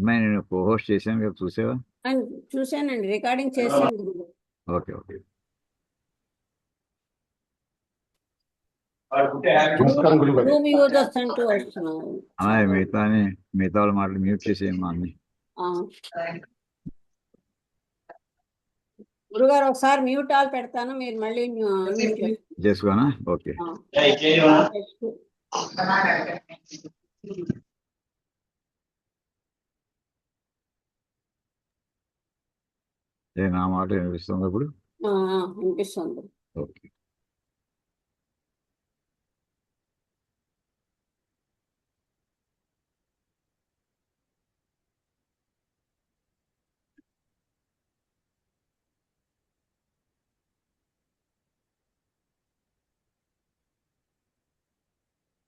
నేను హోస్ట్ చేశాను కదా, చూసావా? అండ్ చూశానండి, రికార్డింగ్ చేశాను గురుగారు. Okay okay. నమస్కారం గురుగారు. రూమ్ యూజర్స్ అంటూ వస్తున్నారు. మిగతా వాళ్ళ మాటలు మ్యూట్ చేసేయమ్మా అన్ని. ఆ. గురుగారు ఒకసారి మ్యూట్ ఆల్ పెడతాను, మీరు మళ్ళీ unmute చేసుకోండి. చేసుకోనా? ఓకే. ఆ. నా మాట వినిపిస్తుంది ఇప్పుడు? వినిపిస్తుంది. ఓకే.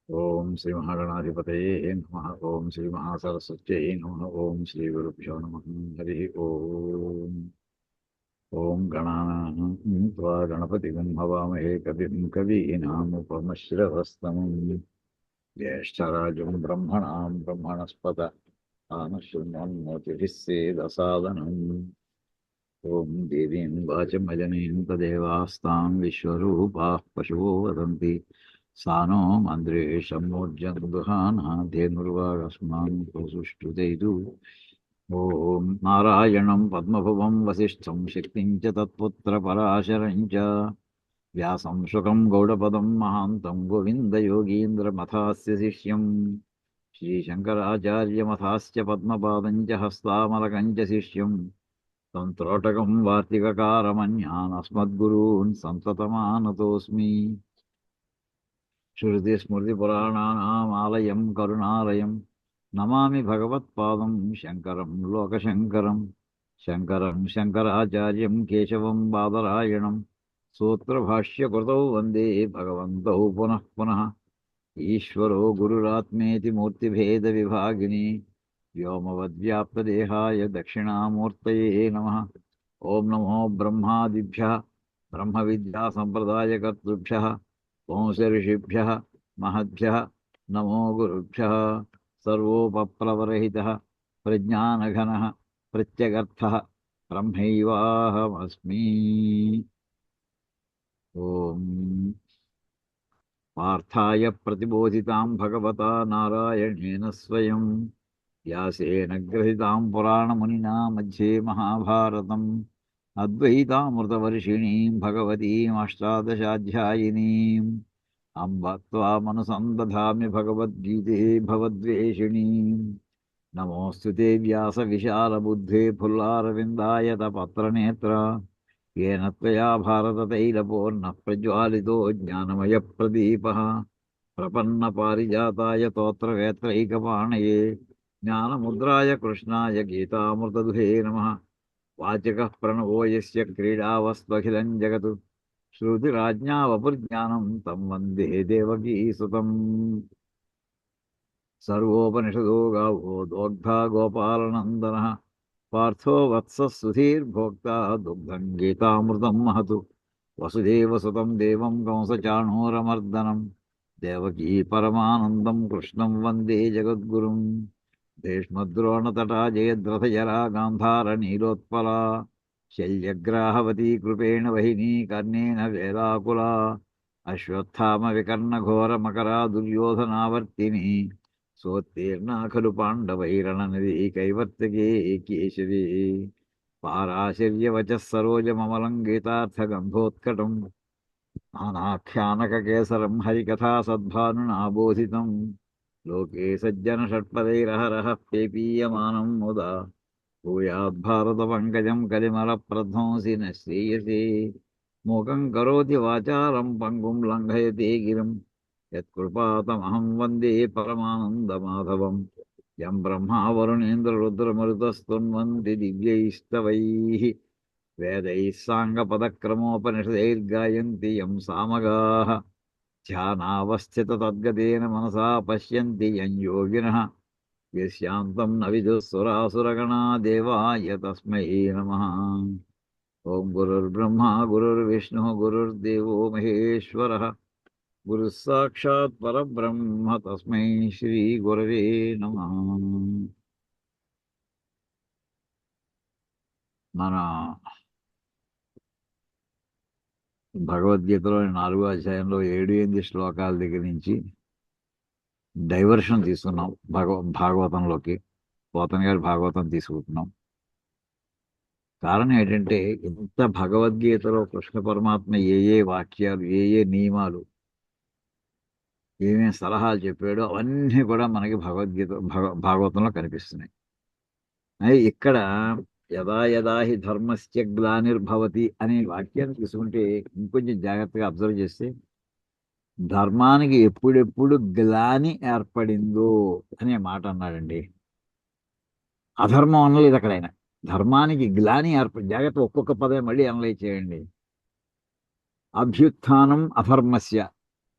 ఓం శ్రీ మహాగణాధిపతయే నమః. ఓం శ్రీ మహాసరస్వత్యై నమః. ఓం శ్రీ గురుభ్యో నమః. హరి ఓం. ఓం గణానాం త్వా గణపతిగం హవామహే కవిం కవీనాముపమశ్రవస్తమం జ్యేష్ఠరాజం బ్రహ్మణాం బ్రహ్మణస్పత ఆనశృణ్వన్నోతిభిः సేదసాదనం. ఓం దేవీం వాచమజనీం తదేవాస్తాం విశ్వరూపాః పశవో వదంతి सा नो मन्द्रेशमूर्जं दुहानाधेनुर्वागस्मान् सुष्ठुतैतु। ॐ नारायणं पद्मभुवं वसिष्ठं शक्तिं च तत्पुत्रपराशरं च व्यासं शुकं गौडपदं महान्तं गोविन्दयोगीन्द्रमथास्य शिष्यं श्रीशङ्कराचार्यमथाश्च पद्मपादं च हस्तामलकं च शिष्यं तं त्रोटकं वार्तिककारमन्यान् अस्मद्गुरून् सन्ततमानतोऽस्मि। श्रुतिस्मृतिपुराणानामालयं करुणालयं नमामि भगवत्पादं शङ्करं लोकशङ्करं। शङ्करं शङ्कराचार्यं केशवं बादरायणं सूत्रभाष्यकृतौ वन्दे भगवन्तौ पुनः पुनः। ईश्वरो गुरुरात्मेति मूर्तिभेदविभागिनी व्योमवद्व्याप्तदेहाय दक्षिणामूर्तये नमः। ॐ नमो ब्रह्मादिभ्यः ब्रह्मविद्यासम्प्रदायकर्तृभ्यः वंशऋषिभ्यः महद्भ्यः नमो गुरुभ्यः। सर्वोपप्लवरहितः प्रज्ञानघनः प्रत्यगर्थः ब्रह्मैवाहमस्मि। ॐ पार्थाय प्रतिबोधितां भगवता नारायणेन स्वयं व्यासेन ग्रथितां पुराणमुनिना मध्ये महाभारतम् अद्वैतामृतवर्षिणीं भगवतीमष्टादशाध्यायिनीम् अम्ब त्वामनुसन्दधामि भगवद्गीते भवद्वेषिणीम्। नमोऽस्तु ते व्यासविशालबुद्धे फुल्लारविन्दायतपत्रनेत्र येन त्वया भारततैलपूर्णः प्रज्वालितो ज्ञानमयप्रदीपः प्रपन्नपारिजाताय तोत्रवेत्रैकपाणये ज्ञानमुद्राय कृष्णाय गीतामृतदुहे नमः। वाचकः प्रणवो यस्य क्रीडावस्त्वखिलं जगत् श्रुतिराज्ञा वपुर्ज्ञानं तं वन्दे देवकीसुतम्। सर्वोपनिषदो गावो दोग्धा गोपालनन्दनः पार्थो वत्सः सुधीर्भोक्ता दुग्धं गीतामृतं महतु। वसुदेवसुतं देवं कंसचाणूरमर्दनं देवकी परमानन्दं कृष्णं वन्दे जगद्गुरुं। भीष्मद्रोणतटा जयद्रथजरा गान्धारनीलोत्पला शल्यग्राहवती कृपेण वहिनी कर्णेन वेलाकुला अश्वत्थामविकर्णघोरमकरा दुर्योधनावर्तिनी सोत्तीर्णा खलु पाण्डवैरणनदी कैवर्तके केशवे पाराशर्यवचः सरोजममलं गीतार्थगन्धोत्कटं नानाख्यानककेसरं हरिकथा सद्भानुना बोधितं लोके सज्जनषट्पदैरहरः पेपीयमानं मुदा भूयाद्भारतपङ्कजं कलिमलप्रध्वंसि न श्रीयसे मूकं करोति वाचालं पङ्गुं लङ्घयते गिरिं यत्कृपातमहं वन्दे परमानन्दमाधवं। यं ब्रह्मा वरुणेन्द्ररुद्रमरुतस्तुन्वन्ति दिव्यैस्तवैः वेदैः साङ्गपदक्रमोपनिषदैर्गायन्ति यं सामगाः ध्यानावस्थिततद्गतेन मनसा पश्यन्ति यं योगिनः यस्यान्तं न विदुःसुरासुरगणा देवाय तस्मै नमः। ॐ गुरुर्ब्रह्मा गुरुर्विष्णुः गुरुर्देवो महेश्वरः गुरुः साक्षात् परब्रह्म तस्मै श्रीगुरवे नमः। మన భగవద్గీతలోని 4వ అధ్యాయంలో 7-8 శ్లోకాల దగ్గర నుంచి డైవర్షన్ తీసుకున్నాం భాగవతంలోకి. పోతన గారి భాగవతం తీసుకుంటున్నాం. కారణం ఏంటంటే ఇంత భగవద్గీతలో కృష్ణ పరమాత్మ ఏ వాక్యాలు, ఏ నియమాలు, ఏమేమి సలహాలు చెప్పాడో అవన్నీ కూడా మనకి భాగవతంలో కనిపిస్తున్నాయి. అయితే ఇక్కడ యదా యదా హి ధర్మస్య గ్లానిర్భవతి అనే వాక్యాన్ని తీసుకుంటే ఇంకొంచెం జాగ్రత్తగా అబ్జర్వ్ చేస్తే ధర్మానికి ఎప్పుడెప్పుడు గ్లాని ఏర్పడిందో అనే మాట అన్నాడండి. అధర్మం అనలేదు అక్కడ ఆయన. ధర్మానికి గ్లాని జాగ్రత్త, ఒక్కొక్క పదం మళ్ళీ అనలైజ్ చేయండి. అభ్యుత్థానం అధర్మస్య,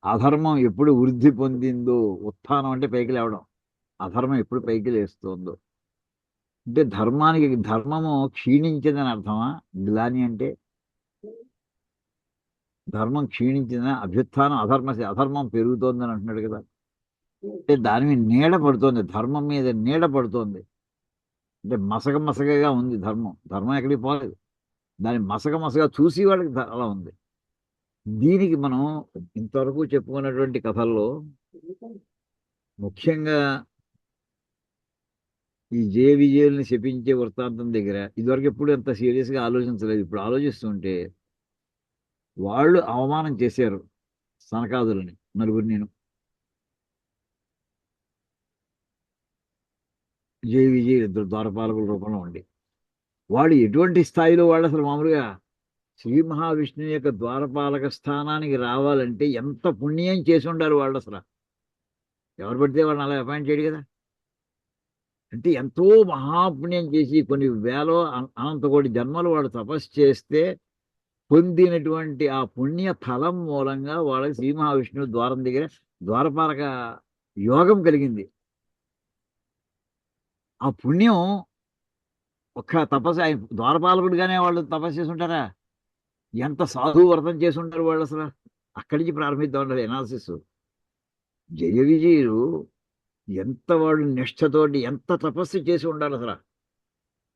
అధర్మం ఎప్పుడు వృద్ధి పొందిందో, ఉత్థానం అంటే పైకి లేవడం, అధర్మం ఎప్పుడు పైకి లేస్తుందో అంటే ధర్మము క్షీణించిందని అర్థమా? గ్లాని అంటే ధర్మం క్షీణించిందని. అభ్యుత్థానం అధర్మస్య, అధర్మం పెరుగుతోందని అంటున్నాడు కదా. అంటే దాని మీద నీడ పడుతోంది, ధర్మం మీద నీడ పడుతోంది. అంటే మసగగా ఉంది ధర్మం ఎక్కడికి పోలేదు. దాన్ని మసగగా చూసి వాళ్ళకి అలా ఉంది. దీనికి మనం ఇంతవరకు చెప్పుకున్నటువంటి కథల్లో ముఖ్యంగా ఈ జయ విజయుల్ని శపించే వృత్తాంతం దగ్గర ఇదివరకు ఎప్పుడు ఎంత సీరియస్గా ఆలోచించలేదు. ఇప్పుడు ఆలోచిస్తుంటే వాళ్ళు అవమానం చేశారు సనకాదులని, నలుగురిని. జయ విజయులు ఇద్దరు ద్వారపాలకుల రూపంలో ఉండి వాళ్ళు ఎటువంటి స్థాయిలో వాళ్ళు అసలు మామూలుగా శ్రీ మహావిష్ణువు యొక్క ద్వారపాలక స్థానానికి రావాలంటే ఎంత పుణ్యం చేసి ఉండాలి వాళ్ళు. అసలు ఎవరు పడితే వాళ్ళని అలా అపాయింట్ చేయడు కదా. అంటే ఎంతో మహాపుణ్యం చేసి కొన్ని వేల అనంత కోటి జన్మలు వాళ్ళు తపస్సు చేస్తే పొందినటువంటి ఆ పుణ్య ఫలం మూలంగా వాళ్ళకి శ్రీ మహావిష్ణువు ద్వారం దగ్గర ద్వారపాలక యోగం కలిగింది. ఆ పుణ్యం ఒక్క తపస్సు, ఆయన ద్వారపాలకుడిగానే వాళ్ళు తపస్సు చేసి ఉంటారా? ఎంత సాధువు వ్రతం చేసి ఉంటారు వాళ్ళు. అసలు అక్కడి నుంచి ప్రారంభిద్దాం ఉండాలి ఎనాలిసిస్. జయ విజయులు ఎంత వాళ్ళు నిష్ఠతోటి ఎంత తపస్సు చేసి ఉండాలి అసలు.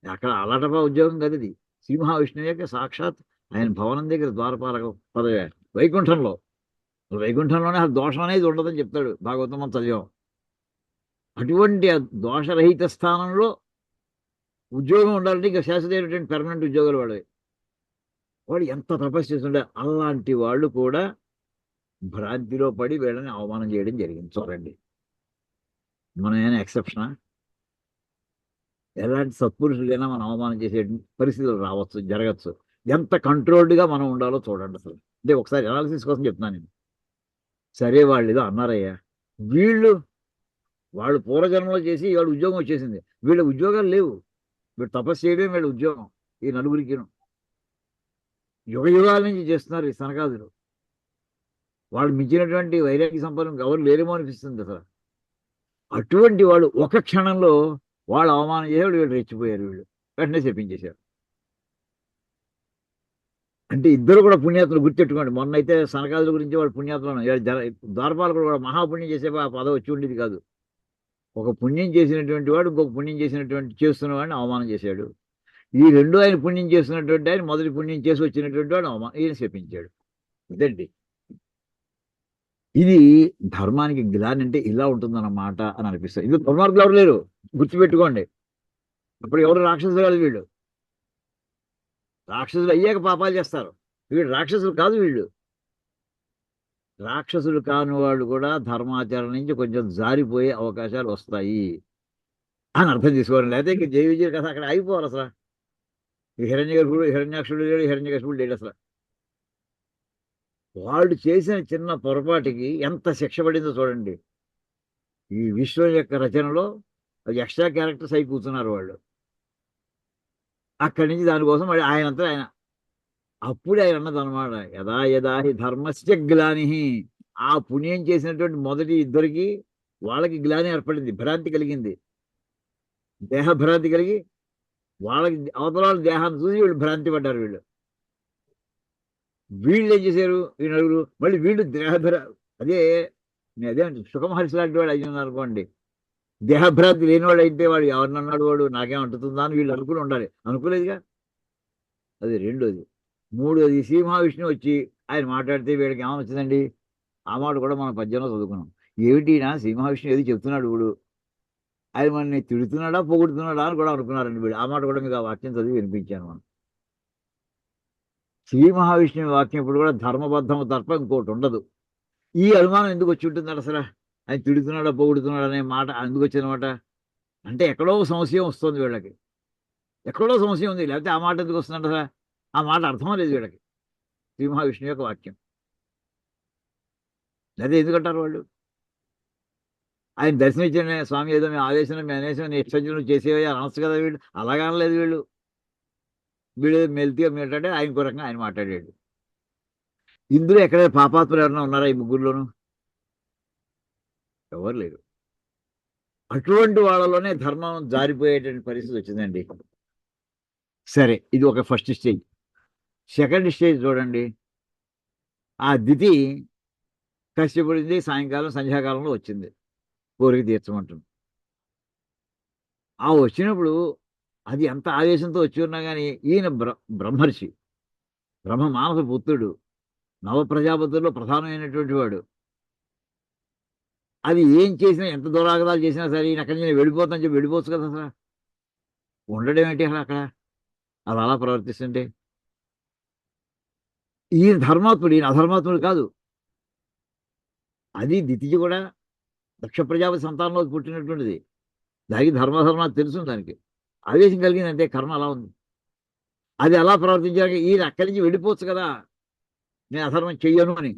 అక్కడ అలాటపా ఉద్యోగం కదా ఇది. శ్రీ మహావిష్ణువు యొక్క సాక్షాత్ ఆయన భవనం దగ్గర ద్వారపాలక పదవి వైకుంఠంలోనే అసలు దోషం అనేది ఉండదని చెప్తాడు భాగవతం మనం చదివాం. అటువంటి ఆ దోషరహిత స్థానంలో ఉద్యోగం ఉండాలంటే ఇక శాశ్వతమైనటువంటి పెర్మనెంట్ ఉద్యోగాలు వాడు ఎంత తపస్సు చేస్తుంటే అలాంటి వాళ్ళు కూడా భ్రాంతిలో పడి వీళ్ళని అవమానం చేయడం జరిగింది. చూడండి, మనం ఏమైనా ఎక్సెప్షనా? ఎలాంటి సత్పురుషులైనా మనం అవమానం చేసే పరిస్థితులు రావచ్చు, జరగచ్చు. ఎంత కంట్రోల్డ్గా మనం ఉండాలో చూడండి అసలు. అంటే ఒకసారి అనాలిసిస్ కోసం చెప్తున్నాను నేను. సరే, వాళ్ళు ఏదో అన్నారయ్యా, వాళ్ళు పూర్వజన్మలో చేసి వాళ్ళ ఉద్యోగం వచ్చేసింది, వీళ్ళ ఉద్యోగాలు లేవు. వీళ్ళు తపస్సు చేయడం వీళ్ళ ఉద్యోగం. ఈ నలుగురికి యుగ యుగాల నుంచి చేస్తున్నారు ఈ సనకాదులు. వాళ్ళు మించినటువంటి వైరాగ్య సంపన్నం ఎవరు లేరేమో అనిపిస్తుంది అసలు. అటువంటి వాళ్ళు ఒక క్షణంలో వాళ్ళు అవమానం చేసేవాళ్ళు, వీళ్ళు రెచ్చిపోయారు. వీళ్ళు వెంటనే చెప్పించేశారు. అంటే ఇద్దరు కూడా పుణ్యాత్తులు. గుర్తెట్టుకోండి, మొన్న అయితే సనకాదుల గురించి వాళ్ళు పుణ్యాత్తులను, ద్వారపాలకుడు కూడా మహాపుణ్యం చేసే ఆ పదవి వచ్చి ఉండేది కాదు. ఒక పుణ్యం చేసినటువంటి వాడు ఇంకొక పుణ్యం చేస్తున్న వాడిని అవమానం చేశాడు. ఈ రెండు ఆయన పుణ్యం చేస్తున్నటువంటి ఆయన మొదటి పుణ్యం చేసి వచ్చినటువంటి వాడు ఈయన చెప్పించాడు. ఇదండి, ఇది ధర్మానికి గ్లాని అంటే ఇలా ఉంటుందన్నమాట అని అనిపిస్తుంది. ఇది దుర్మార్గులు ఎవరు లేరు, గుర్తుపెట్టుకోండి. అప్పుడు ఎవరు రాక్షసులు కాదు వీళ్ళు. రాక్షసులు అయ్యాక పాపాలు చేస్తారు. వీళ్ళు రాక్షసులు కాదు. వీళ్ళు రాక్షసులు కాని వాళ్ళు కూడా ధర్మాచరణ నుంచి కొంచెం జారిపోయే అవకాశాలు వస్తాయి అని అర్థం చేసుకోవాలి. అయితే ఇంక జయ విజయ కథ అక్కడ అయిపోవాలి. అసలు హిరణ్యాక్షుడు లేడు, హిరణ్యకశిపుడు లేడు. అసలు వాళ్ళు చేసిన చిన్న పొరపాటికి ఎంత శిక్ష పడిందో చూడండి. ఈ విశ్వం యొక్క రచనలో ఎక్స్ట్రా క్యారెక్టర్స్ అయి కూర్చున్నారు వాళ్ళు. అక్కడి నుంచి దానికోసం మళ్ళీ ఆయనంతా ఆయన అప్పుడే ఆయన అన్నది అనమాట, యదా యదా హి ధర్మస్య గ్లాని. ఆ పుణ్యం చేసినటువంటి మొదటి ఇద్దరికి వాళ్ళకి గ్లాని ఏర్పడింది, భ్రాంతి కలిగింది, దేహ భ్రాంతి కలిగి వాళ్ళకి అవతల దేహాన్ని చూసి వీళ్ళు భ్రాంతి పడ్డారు. వీళ్ళు ఏం చేశారు? ఈ నలుగురు మళ్ళీ వీళ్ళు అదే సుఖమహర్షి లాంటి వాడు అయి ఉన్నారు అనుకోండి. దేహభ్రాంతి లేనివాడు అయితే వాడు ఎవరినన్నాడు, వాడు నాకేం అంటుతుందా అని వీళ్ళు అనుకుని ఉండాలి. అనుకోలేదుగా. అది రెండోది. మూడోది శ్రీ మహావిష్ణువు వచ్చి ఆయన మాట్లాడితే వీళ్ళకి ఏమొచ్చిందండి, ఆ మాట కూడా మనం పద్యంలో చదువుకున్నాం. ఏమిటినా శ్రీ మహావిష్ణువు ఏది చెప్తున్నాడు వీడు, ఆయన మనని తిడుతున్నాడా పొగుడుతున్నాడా అని కూడా అనుకున్నారండి వీడు. ఆ మాట కూడా మీకు ఆ వాక్యం చదివి వినిపించాను మనం. శ్రీ మహావిష్ణువు వాక్యం ఇప్పుడు కూడా ధర్మబద్ధము తప్ప ఇంకోటి ఉండదు. ఈ అనుమానం ఎందుకు వచ్చి ఉంటుంది అసలు, ఆయన తిడుతున్నాడా పొగుడుతున్నాడా అనే మాట ఎందుకు వచ్చిందన్నమాట అంటే ఎక్కడో సంశయం వస్తుంది వీళ్ళకి, ఎక్కడో సంశయం ఉంది, లేకపోతే ఆ మాట ఎందుకు వస్తుందంట అసలు, ఆ మాట అర్థం లేదు వీళ్ళకి. శ్రీ మహావిష్ణువు యొక్క వాక్యం అదే ఎందుకంటారు వాళ్ళు. ఆయన దర్శనమిచ్చిన స్వామి ఏదో మేము ఆవేశం మేము అనేసం నీ ఇష్టం చేసేవి అనొచ్చు కదా వీళ్ళు, అలాగా అనలేదు వీళ్ళు. వీళ్ళు మెల్తిగా మాట్లాడే ఆయన కొరకంగా ఆయన మాట్లాడాడు. ఇందులో ఎక్కడ పాపాత్ములు ఎవరైనా ఉన్నారా ఈ ముగ్గురులోనూ? ఎవరు లేరు. అటువంటి వాళ్ళలోనే ధర్మం జారిపోయేటువంటి పరిస్థితి వచ్చిందండి. సరే, ఇది ఒక ఫస్ట్ స్టేజ్. సెకండ్ స్టేజ్ చూడండి. ఆ దితి కష్టపడింది, సాయంకాలం సంధ్యాకాలంలో వచ్చింది కోరిక తీర్చమంటుంది. ఆ వచ్చినప్పుడు అది ఎంత ఆవేశంతో వచ్చి ఉన్నా కానీ ఈయన బ్రహ్మర్షి, బ్రహ్మ మానస పుత్రుడు, నవ ప్రజాపతుల్లో ప్రధానమైనటువంటి వాడు. అది ఏం చేసినా ఎంత దురాగతాలు చేసినా సరే ఈయన అక్కడి నుంచి వెళ్ళిపోతాను చెప్పి వెళ్ళిపోవచ్చు కదా అసలు. ఉండడం ఏంటి అసలు అక్కడ, అది అలా ప్రవర్తిస్తుంటే. ఈయన ధర్మాత్ముడు, ఈయన అధర్మాత్ముడు కాదు. అది దితిజి కూడా దక్ష ప్రజాపతి సంతానంలో పుట్టినటువంటిది. దానికి ధర్మధర్మాలు తెలుసు. దానికి ఆవేశం కలిగిందంటే కర్మ అలా ఉంది. అది అలా ప్రవర్తించాక ఈయన అక్కడి నుంచి వెళ్ళిపోవచ్చు కదా, నేను అధర్మం చెయ్యను అని.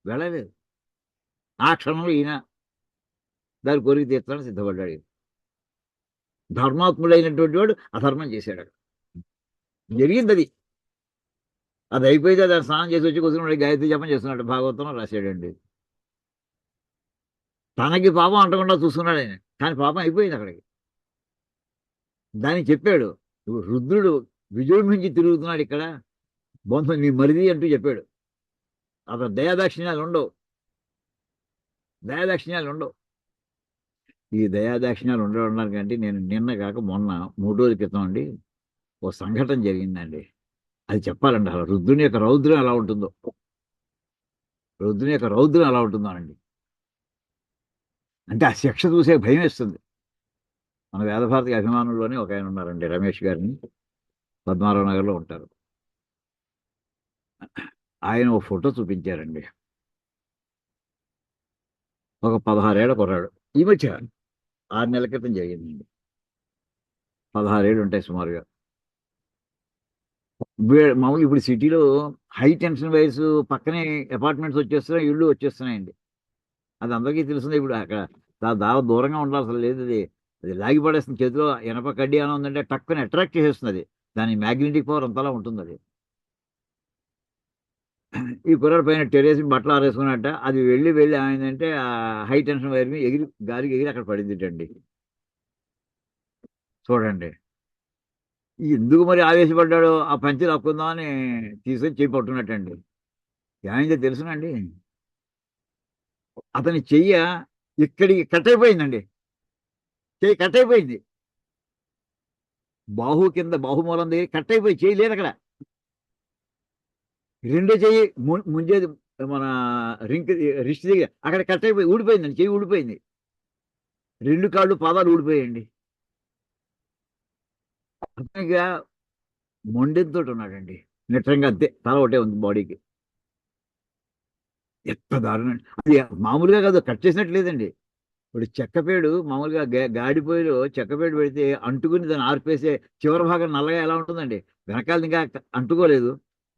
వెళ్ళలేదు. ఆ క్షణంలో ఈయన దాని కోరిక తీర్చడానికి సిద్ధపడ్డాడు. ధర్మాత్ముడైనటువంటి వాడు అధర్మం చేశాడు. జరిగింది అది. అది అయిపోయితే దాన్ని స్నానం చేసి వచ్చి కూర్చున్నాడు, గాయత్రి జపం చేస్తున్నాడు, భాగవతంలో రాశాడండి. తనకి పాపం అంటకుండా చూసుకున్నాడు ఆయన, కానీ పాపం అయిపోయింది అక్కడికి. దానికి చెప్పాడు, రుద్రుడు విజృంభించి తిరుగుతున్నాడు ఇక్కడ, బంధం నీ మరిది అంటూ చెప్పాడు. అతను దయాదాక్షిణ్యాలు ఉండవు, దయాదాక్షిణ్యాలు ఉండవు. ఈ దయాదాక్షిణ్యాలు ఉండడానికంటే నేను నిన్న కాక మొన్న 3 రోజుల క్రితం అండి ఓ సంఘటన జరిగిందండి. అది చెప్పాలండి. అలా రుద్రుని యొక్క రౌద్రం ఎలా ఉంటుందో, రుద్రుని యొక్క రౌద్రం ఎలా ఉంటుందో అండి. అంటే ఆ శిక్ష చూసే భయం వేస్తుంది. మన వేదభారతి అభిమానుల్లోనే ఒక ఆయన ఉన్నారండి, రమేష్ గారిని, పద్మారావు నగర్లో ఉంటారు. ఆయన ఓ ఫోటో చూపించారండి. ఒక 16 ఏళ్ల కుర్రాడు, ఈ మధ్య 6 నెలల క్రితం జరిగిందండి. 16 ఏళ్ళు ఉంటాయి సుమారుగా. మామూలు ఇప్పుడు సిటీలో హై టెన్షన్ వైర్స్ పక్కనే అపార్ట్మెంట్స్ వచ్చేస్తున్నాయి, ఇళ్ళు వచ్చేస్తున్నాయండి. అది అందరికీ తెలిసిందే. ఇప్పుడు అక్కడ దాదాపు దూరంగా ఉండాల్సిన లేదు. అది అది లాగి పడేస్తుంది. చేతిలో ఎనప కడ్డీ అని ఉందంటే టక్కుని అట్రాక్ట్ చేసేస్తుంది. అది దాని మ్యాగ్నెటిక్ పవర్ అంతలా ఉంటుంది. అది ఈ కుర్రాడు పైన టెరేసి బట్టలు ఆరేసుకున్నట్ట అది వెళ్ళి ఏమైందంటే ఆ హై టెన్షన్ వైర్ మీద ఎగిరి గాలికి ఎగిరి అక్కడ పడిందిటండి. చూడండి ఎందుకు మరి ఆవేశపడ్డాడో, ఆ పంచి లాక్కుందామని తీసుకొని చెయ్యి పట్టుకున్నట్టండి. ఏమైందో తెలుసునండి, అతని చెయ్య ఇక్కడికి కట్ అయిపోయిందండి. చెయ్యి కట్ అయిపోయింది, బాహు కింద బాహుమూలం దగ్గర కట్ అయిపోయి చెయ్యి లేదు అక్కడ. రెండో చెయ్యి ముంజేది మన రిస్ట్ దగ్గర అక్కడ కట్ అయిపోయి ఊడిపోయిందండి, చెయ్యి ఊడిపోయింది. 2 కాళ్ళు పాదాలు ఊడిపోయాయండి. అతనిగా మొండెంతో ఉన్నాడండి, నిట్టంగా అంతే, తల ఒకటే ఉంది బాడీకి. ఎంత దారుణం. అది మామూలుగా కాదు, కట్ చేసినట్టు లేదండి. ఇప్పుడు చెక్కపేడు మామూలుగా గాడిపోయిలో చెక్కపేడు పెడితే అంటుకుని దాన్ని ఆర్పేసే చివరి భాగం నల్లగా ఎలా ఉంటుందండి, వెనకాల ఇంకా అంటుకోలేదు,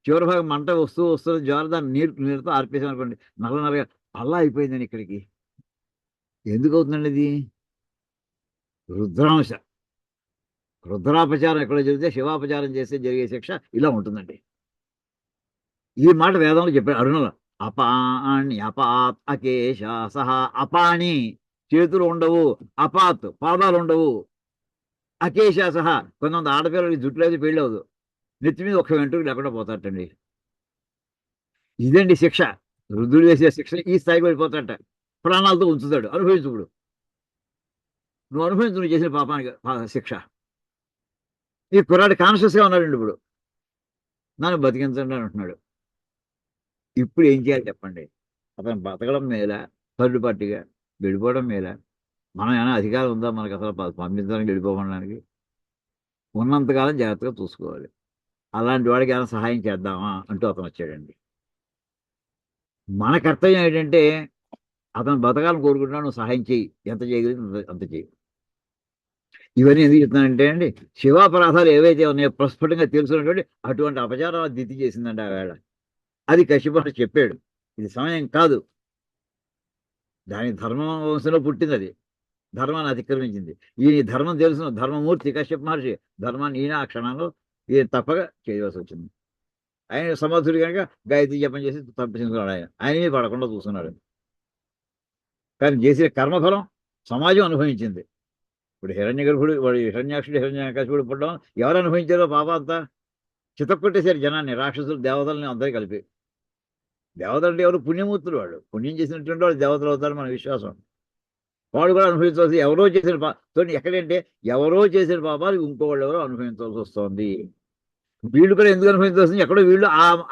చివరి భాగం మంట వస్తుంది జ్వర, దాన్ని నీరుతో ఆర్పేసాం అనుకోండి నల్లగా అలా అయిపోయిందండి. ఇక్కడికి ఎందుకు అవుతుందండి ఇది? రుద్రాంశ, రుద్రాపచారం ఎక్కడో జరిగితే శివాపచారం చేస్తే జరిగే శిక్ష ఇలా ఉంటుందండి. ఈ మాట వేదంలో చెప్పాడు అరుణలో. అపాణి అపాత్ అకేశ సహా. అపాణి చేతులు ఉండవు, అపాత్ పాదాలు ఉండవు, అకేశ సహా కొంతమంది ఆడపిల్లలకి జుట్టు లేదు, పెళ్ళి అవ్వదు, నెత్తి మీద ఒక్క వెంట్రుకు లేకుండా పోతారటండి. ఇదండి శిక్ష. రుద్రుడు వేసే శిక్ష ఈ స్థాయికి వెళ్ళిపోతాడట. ప్రాణాలతో ఉంచుతాడు. అనుభవించుడు, నువ్వు అనుభవించు నువ్వు చేసిన పాపానికి శిక్ష. ఈ కుర్రాడు కాన్షియస్గా ఉన్నాడండి ఇప్పుడు. నన్ను బతికించండి అని అంటున్నాడు. ఇప్పుడు ఏం చేయాలి చెప్పండి? అతను బతకడం మేలా, థర్డ్ పార్టీగా వెళ్ళిపోవడం మేలా? మనం ఏమైనా అధికారం ఉందా మనకు అసలు పంపించడానికి, వెళ్ళిపోవడానికి? ఉన్నంతకాలం జాగ్రత్తగా చూసుకోవాలి. అలాంటి వాడికి ఏమైనా సహాయం చేద్దామా అంటూ అతను వచ్చాడండి. మన కర్తవ్యం ఏంటంటే అతను బతకాలని కోరుకుంటున్నాడు, నువ్వు సహాయం చెయ్యి, ఎంత చేయగలిగింది అంత చెయ్యి. ఇవన్నీ ఎందుకు చెప్తున్నానంటే అండి, శివాపరాధాలు ఏవైతే ఉన్నాయో ప్రస్ఫుటంగా తెలుసుకున్నటువంటి అటువంటి అపచారం దిద్ది చేసిందండి ఆ వేళ. అది కశ్యపుడు చెప్పాడు, ఇది సమయం కాదు. దాని ధర్మం వంశంలో పుట్టింది అది, ధర్మాన్ని అతిక్రమించింది. ఈయన ఈ ధర్మం తెలుసు, ధర్మమూర్తి కశ్యప మహర్షి, ధర్మాన్ని ఈయన ఆ క్షణంలో ఈయన తప్పక చేయవలసి వచ్చింది. ఆయన సమర్థుడు కనుక గాయత్రి జపం చేసి తప్పించుకున్నాడు. ఆయన మీద పడకుండా చూస్తున్నాడు. కానీ చేసిన కర్మఫలం సమాజం అనుభవించింది. ఇప్పుడు హిరణ్య గర్భుడు, వాడు హిరణ్యాక్షుడు, హిరణ్యకశిపుడు పుట్టడం ఎవరు అనుభవించారో పాప అంతా చితక్కొట్టేశారు జనాన్ని, రాక్షసులు దేవతల్ని అందరూ కలిపి. దేవతలు అంటే ఎవరు? పుణ్యమూర్తులు. వాళ్ళు పుణ్యం చేసినటువంటి వాళ్ళు దేవతలు అవుతారు మన విశ్వాసం. వాళ్ళు కూడా అనుభవించవలసి, ఎవరో చేసిన ఎక్కడంటే ఎవరో చేసిన పాపాలు ఇంకోళ్ళు ఎవరో అనుభవించవలసి వస్తుంది. వీళ్ళు కూడా ఎందుకు అనుభవించవలసింది? ఎక్కడో వీళ్ళు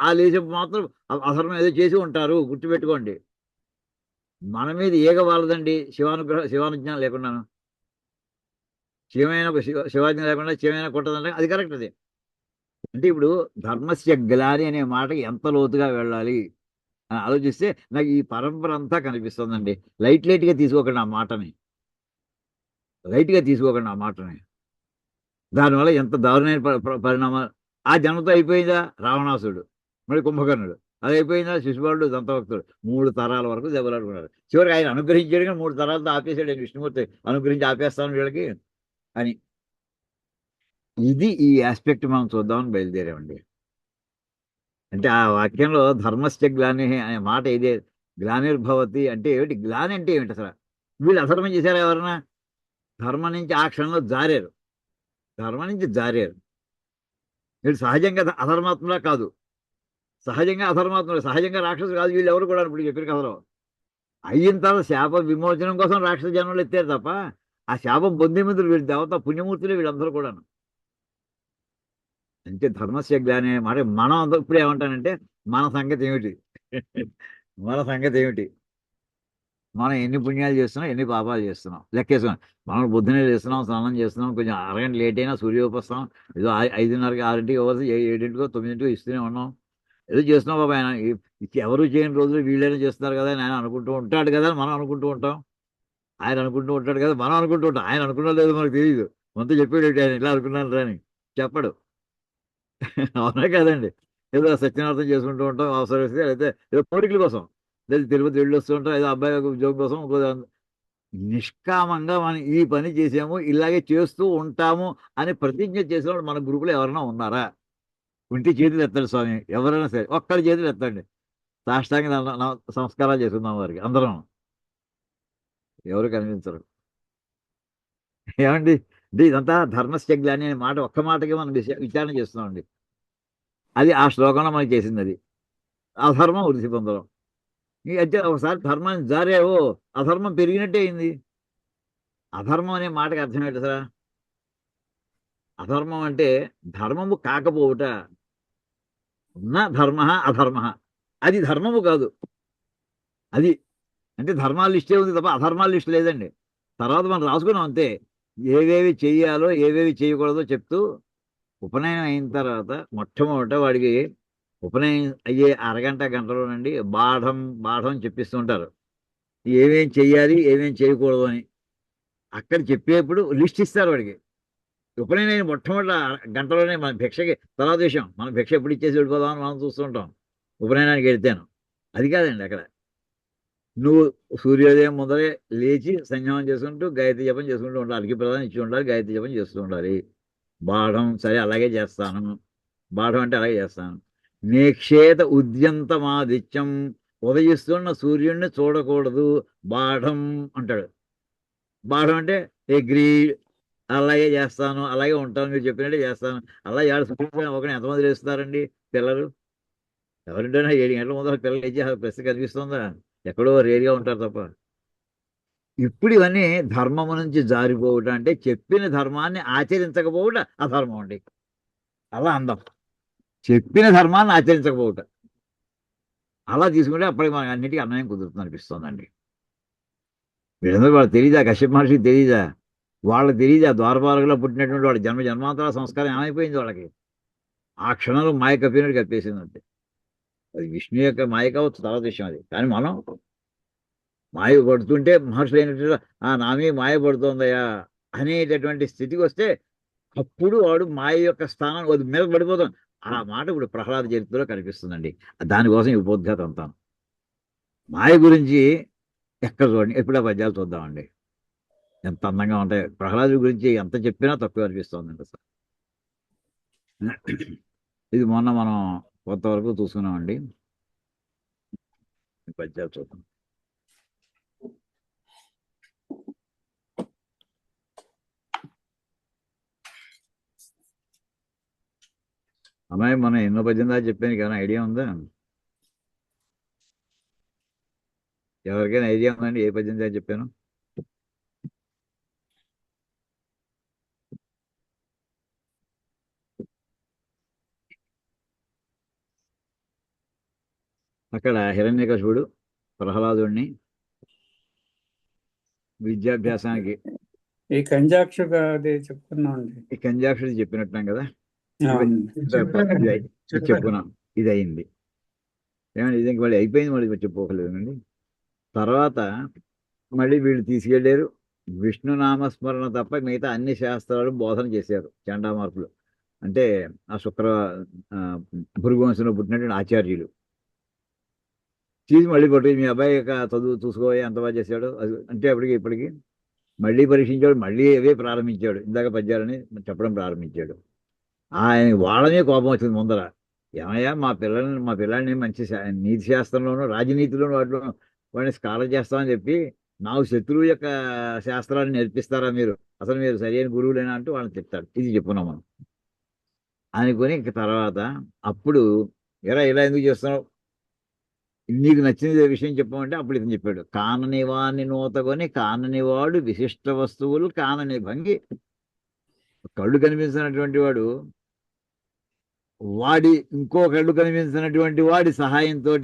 ఆ లేచి మాత్రం అధర్మం ఏదో చేసి ఉంటారు, గుర్తుపెట్టుకోండి. మన మీద ఈగ వాళ్ళదండి శివానుజ్ఞానం లేకున్నాను. శివాజ్ఞ లేకుండా శివైనా కొట్టదంటే అది కరెక్ట్. అది అంటే ఇప్పుడు ధర్మస్య గ్లాని అనే మాటకి ఎంత లోతుగా వెళ్ళాలి అని ఆలోచిస్తే నాకు ఈ పరంపర అంతా కనిపిస్తుందండి. లైట్గా తీసుకోకండి ఆ మాటని, లైట్గా తీసుకోకండి ఆ మాటని. దానివల్ల ఎంత దారుణమైన పరిణామాలు. ఆ జన్మతో అయిపోయిందా రావణాసుడు, మళ్ళీ కుంభకర్ణుడు, అది అయిపోయిందా శిశుపాలుడు, దంతభక్తుడు. 3 తరాల వరకు దెబ్బలాడుకున్నారు. చివరికి ఆయన అనుగ్రహించాడు కానీ 3 తరాలతో ఆపేశాడు ఆయన. విష్ణుమూర్తి అనుగ్రహించి ఆపేస్తాను వీళ్ళకి అని. ఇది ఈ ఆస్పెక్ట్ మనం చూద్దామని బయలుదేరామండి. అంటే ఆ వాక్యంలో ధర్మస్య గ్లాని అనే మాట ఇదే. గ్లానిర్భవతి అంటే ఏమిటి? గ్లాని అంటే ఏమిటి అసలు? వీళ్ళు అధర్మం చేశారా ఎవరన్నా? ధర్మం నుంచి ఆ క్షణంలో జారారు, ధర్మం నుంచి జారారు. వీళ్ళు సహజంగా అధర్మాత్ములా కాదు, సహజంగా అధర్మాత్ములు, సహజంగా రాక్షసులు కాదు వీళ్ళు ఎవరు కూడా. ఇప్పుడు చెప్పిన కథలో అయిన తర్వాత శాప విమోచనం కోసం రాక్షస జన్మలు ఎత్తారు తప్ప ఆ శాపం పొందే ముందు వీళ్ళు దేవత పుణ్యమూర్తులే వీళ్ళందరూ కూడాను. అంటే ధర్మస్య గ్లాని అనే మాట మనం అందరూ ఇప్పుడు ఏమంటానంటే మన సంగతి ఏమిటి? మన సంగతి ఏమిటి? మనం ఎన్ని పుణ్యాలు చేస్తున్నాం, ఎన్ని పాపాలు చేస్తున్నాం లెక్కేసుకున్నాం. మనం పొద్దునే చేస్తున్నాం, స్నానం చేస్తున్నాం, కొంచెం అరగంట లేట్ అయినా సూర్యోపస్తాం ఏదో 5:30కి 6ంటికి ఇవ్వాల్సి 7ంటికో 9ంటికో ఇస్తూనే ఉన్నాం. ఏదో చేస్తున్నాం బాబా. ఆయన ఎవరు చేయని రోజులు వీళ్ళైనా చేస్తున్నారు కదా అని ఆయన అనుకుంటూ ఉంటాడు కదా అని మనం అనుకుంటూ ఉంటాం. ఆయన అనుకుంటూ ఉంటాడు కదా మనం అనుకుంటూ ఉంటాం. ఆయన అనుకున్నా లేదో మనకు తెలియదు. మనతో చెప్పాడు ఆయన ఇలా అనుకున్నాను రాని చెప్పడు. అవునా కదండి? ఏదో సత్యనార్థం చేసుకుంటూ ఉంటాం అవసరం వస్తే, అయితే ఏదో కోరికల కోసం, లేదా తిరుపతి వెళ్ళి వస్తూ ఉంటాం, ఏదో అబ్బాయి ఉద్యోగం కోసం. నిష్కామంగా మనం ఈ పని చేసాము, ఇలాగే చేస్తూ ఉంటాము అని ప్రతిజ్ఞ చేసిన వాళ్ళు మన గ్రూపులో ఎవరైనా ఉన్నారా? ఉంటే చేతులు ఎత్తండి స్వామి, ఎవరైనా సరే ఒక్కరి చేతులు ఎత్తండి. సాష్టాంగ సంస్కారాలు చేసుకుందాం వారికి అందరం. ఎవరు కనిపించరు. ఏమండి? అంటే ఇదంతా ధర్మస్యగ్లాని అనే మాట ఒక్క మాటకి మనం విచారణ చేస్తున్నామండి. అది ఆ శ్లోకంలో మనకి చేసింది. అది అధర్మం వృద్ధి పొందడం. అయితే ఒకసారి ధర్మాన్ని జారేవో అధర్మం పెరిగినట్టే అయింది. అధర్మం అనే మాటకి అర్థం ఏంటి అసలు? అధర్మం అంటే ధర్మము కాకపోవుట. ఉన్న ధర్మ అధర్మ, అది ధర్మము కాదు. అది అంటే ధర్మాల లిస్టే ఉంది తప్ప అధర్మాల లిస్ట్ లేదండి. తర్వాత మనం రాసుకున్నాం అంతే, ఏవేవి చెయ్యాలో ఏవేవి చేయకూడదో చెప్తూ. ఉపనయనం అయిన తర్వాత మొట్టమొదట వాడికి ఉపనయనం అయ్యే అరగంట గంటలోనండి బాఢం బాఢం చెప్పిస్తూ ఉంటారు, ఏమేం చెయ్యాలి ఏమేం చేయకూడదు అని. అక్కడ చెప్పేప్పుడు లిస్ట్ ఇస్తారు వాడికి. ఉపనయనం మొట్టమొదటి గంటలోనే మన భిక్షకి తర్వాత విషయం, మనం భిక్ష ఎప్పుడు ఇచ్చేసి వెళ్ళిపోదామని మనం చూస్తుంటాం ఉపనయనానికి వెళ్తాను. అది కాదండి అక్కడ. నువ్వు సూర్యోదయం ముందరే లేచి సంధ్యావం చేసుకుంటూ గాయత్రి జపం చేసుకుంటూ ఉండాలి. అర్ఘ్య ప్రదానం ఇచ్చి ఉండాలి, గాయత్రి జపం చేస్తూ ఉండాలి. బాఢం సరే అలాగే చేస్తాను, బాఢం అంటే అలాగే చేస్తాను. నేక్షేత ఉద్యంతమాదిత్యం, ఉదయిస్తున్న సూర్యుడిని చూడకూడదు, బాఢం అంటాడు. బాఢం అంటే ఎగ్రీ, అలాగే చేస్తాను, అలాగే ఉంటాను, మీరు చెప్పినట్టే చేస్తాను. అలా ఏడు సూర్యుడు ఒకరిని ఎంతమంది లేస్తారండి పిల్లలు? ఎవరింటైనా 7 గంటల ముందర పిల్లలు లేచి ప్రశ్న కనిపిస్తుందా? ఎక్కడో రేడిగా ఉంటారు తప్ప. ఇప్పుడు ఇవన్నీ ధర్మము నుంచి జారిపోవటం అంటే చెప్పిన ధర్మాన్ని ఆచరించకపోవటం అధర్మం అండి. అలా అందం. చెప్పిన ధర్మాన్ని ఆచరించకపోవట. అలా తీసుకుంటే అప్పటికి మనకి అన్నిటికీ అన్యాయం కుదురుతుంది అనిపిస్తుందండి. వీళ్ళందరూ వాళ్ళకి తెలియదా, కశ్యప మహర్షికి తెలియదా, వాళ్ళకి తెలియదా, ద్వారపాలకులో పుట్టినటువంటి వాడు జన్మ జన్మాంతరాల సంస్కారం ఏమైపోయింది వాళ్ళకి. ఆ క్షణంలో మాయ కప్పినట్టు కప్పేసింది అంతే. అది విష్ణు యొక్క మాయ కావచ్చు, తర్వాత విషయం అది. కానీ మనం మాయ పడుతుంటే మహర్షులు అయినట్టు నా మీద మాయ పడుతోందయ్యా అనేటటువంటి స్థితికి వస్తే అప్పుడు వాడు మాయ యొక్క స్థానం అది మీద పడిపోతాం. ఆ మాట ఇప్పుడు ప్రహ్లాద చరిత్రలో కనిపిస్తుందండి. దానికోసం ఈ ఉపోద్ఘాతం అంతాను. మాయ గురించి ఎక్కడ చూడండి, ఎప్పుడో పద్యాలు చూద్దామండి. ఎంత అందంగా ఉంటాయి. ప్రహ్లాదు గురించి ఎంత చెప్పినా తక్కువ అనిపిస్తుందండి అసలు. ఇది మొన్న మనం కొంతవరకు చూసుకున్నామండి. ఈ పద్యాలు చూద్దాం. అమ్మాయి మనం ఎన్నో పద్యం దాకా చెప్పాను కానీ ఐడియా ఉందా? ఎవరికైనా ఐడియా ఉందండి ఏ పద్యం దాకా చెప్పాను? అక్కడ హిరణ్యకశిపుడు ప్రహ్లాదుడిని విద్యాభ్యాసానికి ఈ కంజాక్షక అది చెప్పుకున్నామండి. ఈ కంజాక్షుడు చెప్పినట్టున్నాం కదా, చెప్పారండి. చెప్పుకున్నాం. ఇది అయింది ఏమండి, ఇది ఇంక మళ్ళీ అయిపోయింది, మళ్ళీ చెప్పుకోకలేదండి. తర్వాత మళ్ళీ వీళ్ళు తీసుకెళ్ళారు. విష్ణు నామస్మరణ తప్ప మిగతా అన్ని శాస్త్రాలు బోధన చేశారు చండామార్పులు. అంటే ఆ ఆ, భృగువంశంలో పుట్టినటువంటి ఆచార్యులు తీసి మళ్ళీ పట్టుకు మీ అబ్బాయి యొక్క చదువు చూసుకోవాలి ఎంత బాగా చేశాడు అది అంటే అప్పటికి ఇప్పటికి మళ్ళీ పరీక్షించాడు. మళ్ళీ అవే ప్రారంభించాడు. ఇందాక పద్యాలని చెప్పడం ప్రారంభించాడు. ఆయన వాళ్ళనే కోపం వచ్చింది ముందర. ఏమయ్యా మా పిల్లల్ని మంచి నీతి శాస్త్రంలోనూ రాజనీతిలోనూ వాటిలో వాడిని స్కాలర్ చేస్తామని చెప్పి నాకు శత్రువు యొక్క శాస్త్రాన్ని నేర్పిస్తారా మీరు? అసలు మీరు సరైన గురువులేనా అంటూ వాళ్ళని చెప్తాడు. ఇది చెప్పుకున్నాం మనం అనుకొని ఇంక తర్వాత అప్పుడు ఇలా ఎందుకు చేస్తున్నావు, నీకు నచ్చిన విషయం చెప్పమంటే అప్పుడు ఇతను చెప్పాడు. కానని వాణ్ణి నూతకొని కానని వాడు విశిష్ట వస్తువులు కానని భంగి. కళ్ళు కనిపించినటువంటి వాడు ఇంకో కళ్ళు కనిపించినటువంటి వాడి సహాయంతో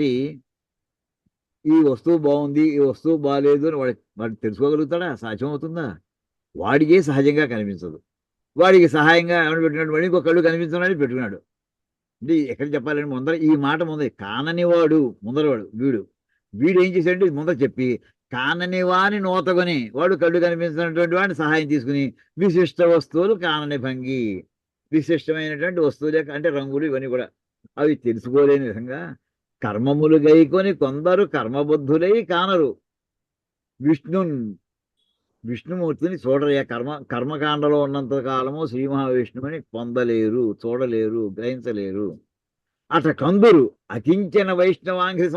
ఈ వస్తువు బాగుంది ఈ వస్తువు బాగాలేదు అని వాడు తెలుసుకోగలుగుతాడా? సాధ్యం అవుతుందా? వాడికే సహజంగా కనిపించదు. వాడికి సహాయంగా ఎవరు పెట్టినాడు? వాడు ఇంకో కళ్ళు కనిపించడానికి పెట్టుకున్నాడు. అంటే ఎక్కడ చెప్పాలని ముందర ఈ మాట ముందర కానని వాడు ముందరవాడు వీడు ఏం చేశాడంటే ముందర చెప్పి కానని వాని నోతకొని వాడు కళ్ళు కనిపించినటువంటి వాడిని సహాయం తీసుకుని విశిష్ట వస్తువులు కానని భంగి, విశిష్టమైనటువంటి వస్తువులే అంటే రంగులు ఇవన్నీ కూడా అవి తెలుసుకోలేని విధంగా కర్మములు గైకొని కొందరు కర్మబుద్ధులై కానరు విష్ణుమూర్తిని చూడరయ్యా. కర్మకాండలో ఉన్నంత కాలము శ్రీ మహావిష్ణువుని పొందలేరు, చూడలేరు, గ్రహించలేరు. అట కందురు అకించన వైష్ణవాంఘ్రి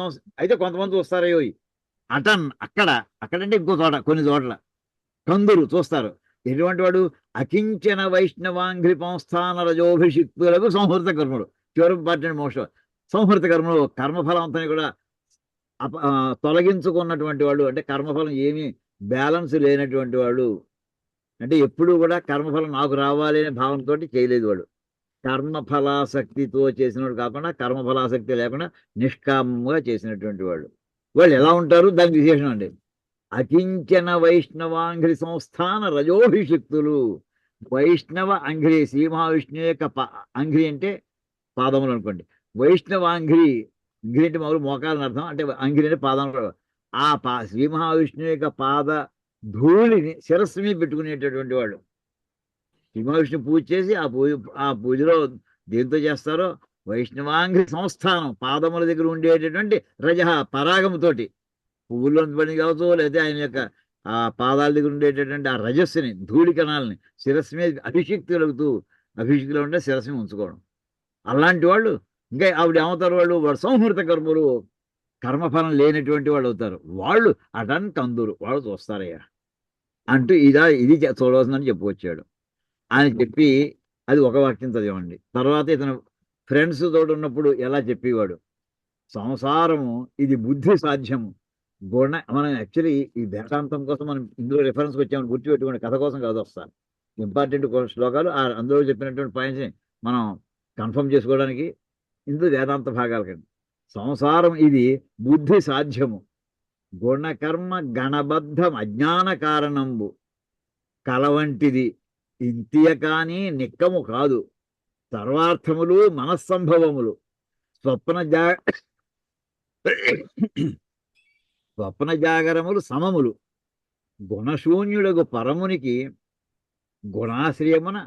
అయితే కొంతమంది చూస్తారయ్యో అక్కడంటే ఇంకో చోట కొన్ని చోట్ల కందురు చూస్తారు. ఎటువంటి వాడు? అకించన వైష్ణవాంఘ్రి సంస్థాన రజోభిషిక్తులకు సంహృత కర్మలు. చివరి పార్టీ మోక్షం. సంహృత కర్మలు కర్మఫలం అంతా కూడా తొలగించుకున్నటువంటి వాడు, అంటే కర్మఫలం ఏమీ బ్యాలెన్స్ లేనటువంటి వాడు. అంటే ఎప్పుడు కూడా కర్మఫలం నాకు రావాలి అనే భావనతో చేయలేదు వాడు. కర్మఫలాసక్తితో చేసినవాడు కాకుండా కర్మఫలాసక్తి లేకుండా నిష్కామంగా చేసినటువంటి వాళ్ళు ఎలా ఉంటారు? దానికి విశేషం అండి. అకించన వైష్ణవాంఘ్రి సంస్థాన రజోభిషిక్తులు. వైష్ణవ అంఘ్రి శ్రీ మహావిష్ణు యొక్క అంఘ్రి అంటే పాదములు అనుకోండి. వైష్ణవాంఘ్రి అంఘ్రి అంటే మామూలు మోకాలని అర్థం. అంటే అంఘ్రి అంటే పాదములు. శ్రీ మహావిష్ణువు యొక్క పాద ధూళిని శిరస్సు మీద పెట్టుకునేటటువంటి వాడు. శ్రీ మహావిష్ణు పూజ చేసి ఆ పూజలో దేంతో చేస్తారో వైష్ణవాంఘ్రి సంస్థానం పాదముల దగ్గర ఉండేటటువంటి రజ పరాగముతోటి పువ్వుల్లో పడి కావచ్చు, లేదా ఆయన యొక్క ఆ పాదాల దగ్గర ఉండేటటువంటి ఆ రజస్సుని ధూళి కణాలని శిరస్సు మీద అభిషిక్తులు ఉంటే శిరస్సుని ఉంచుకోవడం. అలాంటి వాళ్ళు ఇంకా ఆవిడ ఏమవుతారు? వాడు సంహృత కర్మలు కర్మఫలం లేనటువంటి వాళ్ళు అవుతారు. వాళ్ళు అటన్ కందురు వాళ్ళు చూస్తారయ్యా అంటూ ఇది చూడవలసిందని చెప్పుకొచ్చాడు. అని చెప్పి అది ఒక వాక్యం చదివండి. తర్వాత ఇతను ఫ్రెండ్స్ తోడు ఉన్నప్పుడు ఎలా చెప్పేవాడు? సంసారము ఇది బుద్ధి సాధ్యము మనం యాక్చువల్లీ ఈ వేదాంతం కోసం మనం ఇందులో రిఫరెన్స్కి వచ్చామని గుర్తుపెట్టుకునే కథ కోసం కాదు వస్తాను. ఇంపార్టెంట్ శ్లోకాలు అందులో చెప్పినటువంటి పాయింట్స్ని మనం కన్ఫర్మ్ చేసుకోవడానికి ఇందులో వేదాంత భాగాలు కండి. సంసారం ఇది బుద్ధి సాధ్యము, గుణకర్మ గణబద్ధం అజ్ఞాన కారణంబు కలవంటిది, ఇంతియ కానీ నిక్కము కాదు, సర్వార్థములు మనస్సంభవములు, స్వప్న జా స్వప్న జాగరములు సమములు, గుణశూన్యుడగు పరమునికి గుణాశ్రయమున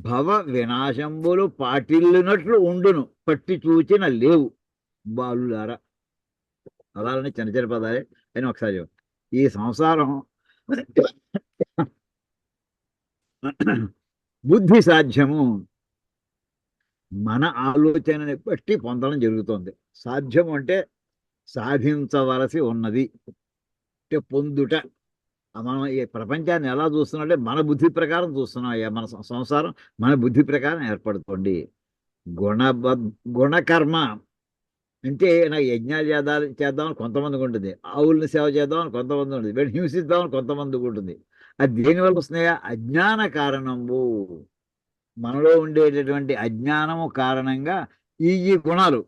భవ వినాశంబులు పాటిల్లినట్లు ఉండును, పట్టి చూచిన లేవు బాలులారా. అలానే చిన్న చిన్న పదాలే అని ఒకసారి చెప్పు. ఈ సంసారం బుద్ధి సాధ్యము, మన ఆలోచనని బట్టి పొందడం జరుగుతుంది. సాధ్యము అంటే సాధించవలసి ఉన్నది, అంటే పొందుట. మనం ఈ ప్రపంచాన్ని ఎలా చూస్తున్నామంటే మన బుద్ధి ప్రకారం చూస్తున్నాం. మన సంసారం మన బుద్ధి ప్రకారం ఏర్పడుతుంది. గుణకర్మ అంటే నాకు యజ్ఞాలు చేద్దామని కొంతమందికి ఉంటుంది, ఆవుల్ని సేవ చేద్దామని కొంతమంది ఉంటుంది, వీళ్ళు హింసిద్దామని కొంతమందికి ఉంటుంది. అది దేనివల్ల వస్తున్నాయా? అజ్ఞాన కారణము. మనలో ఉండేటటువంటి అజ్ఞానము కారణంగా ఈ గుణాలు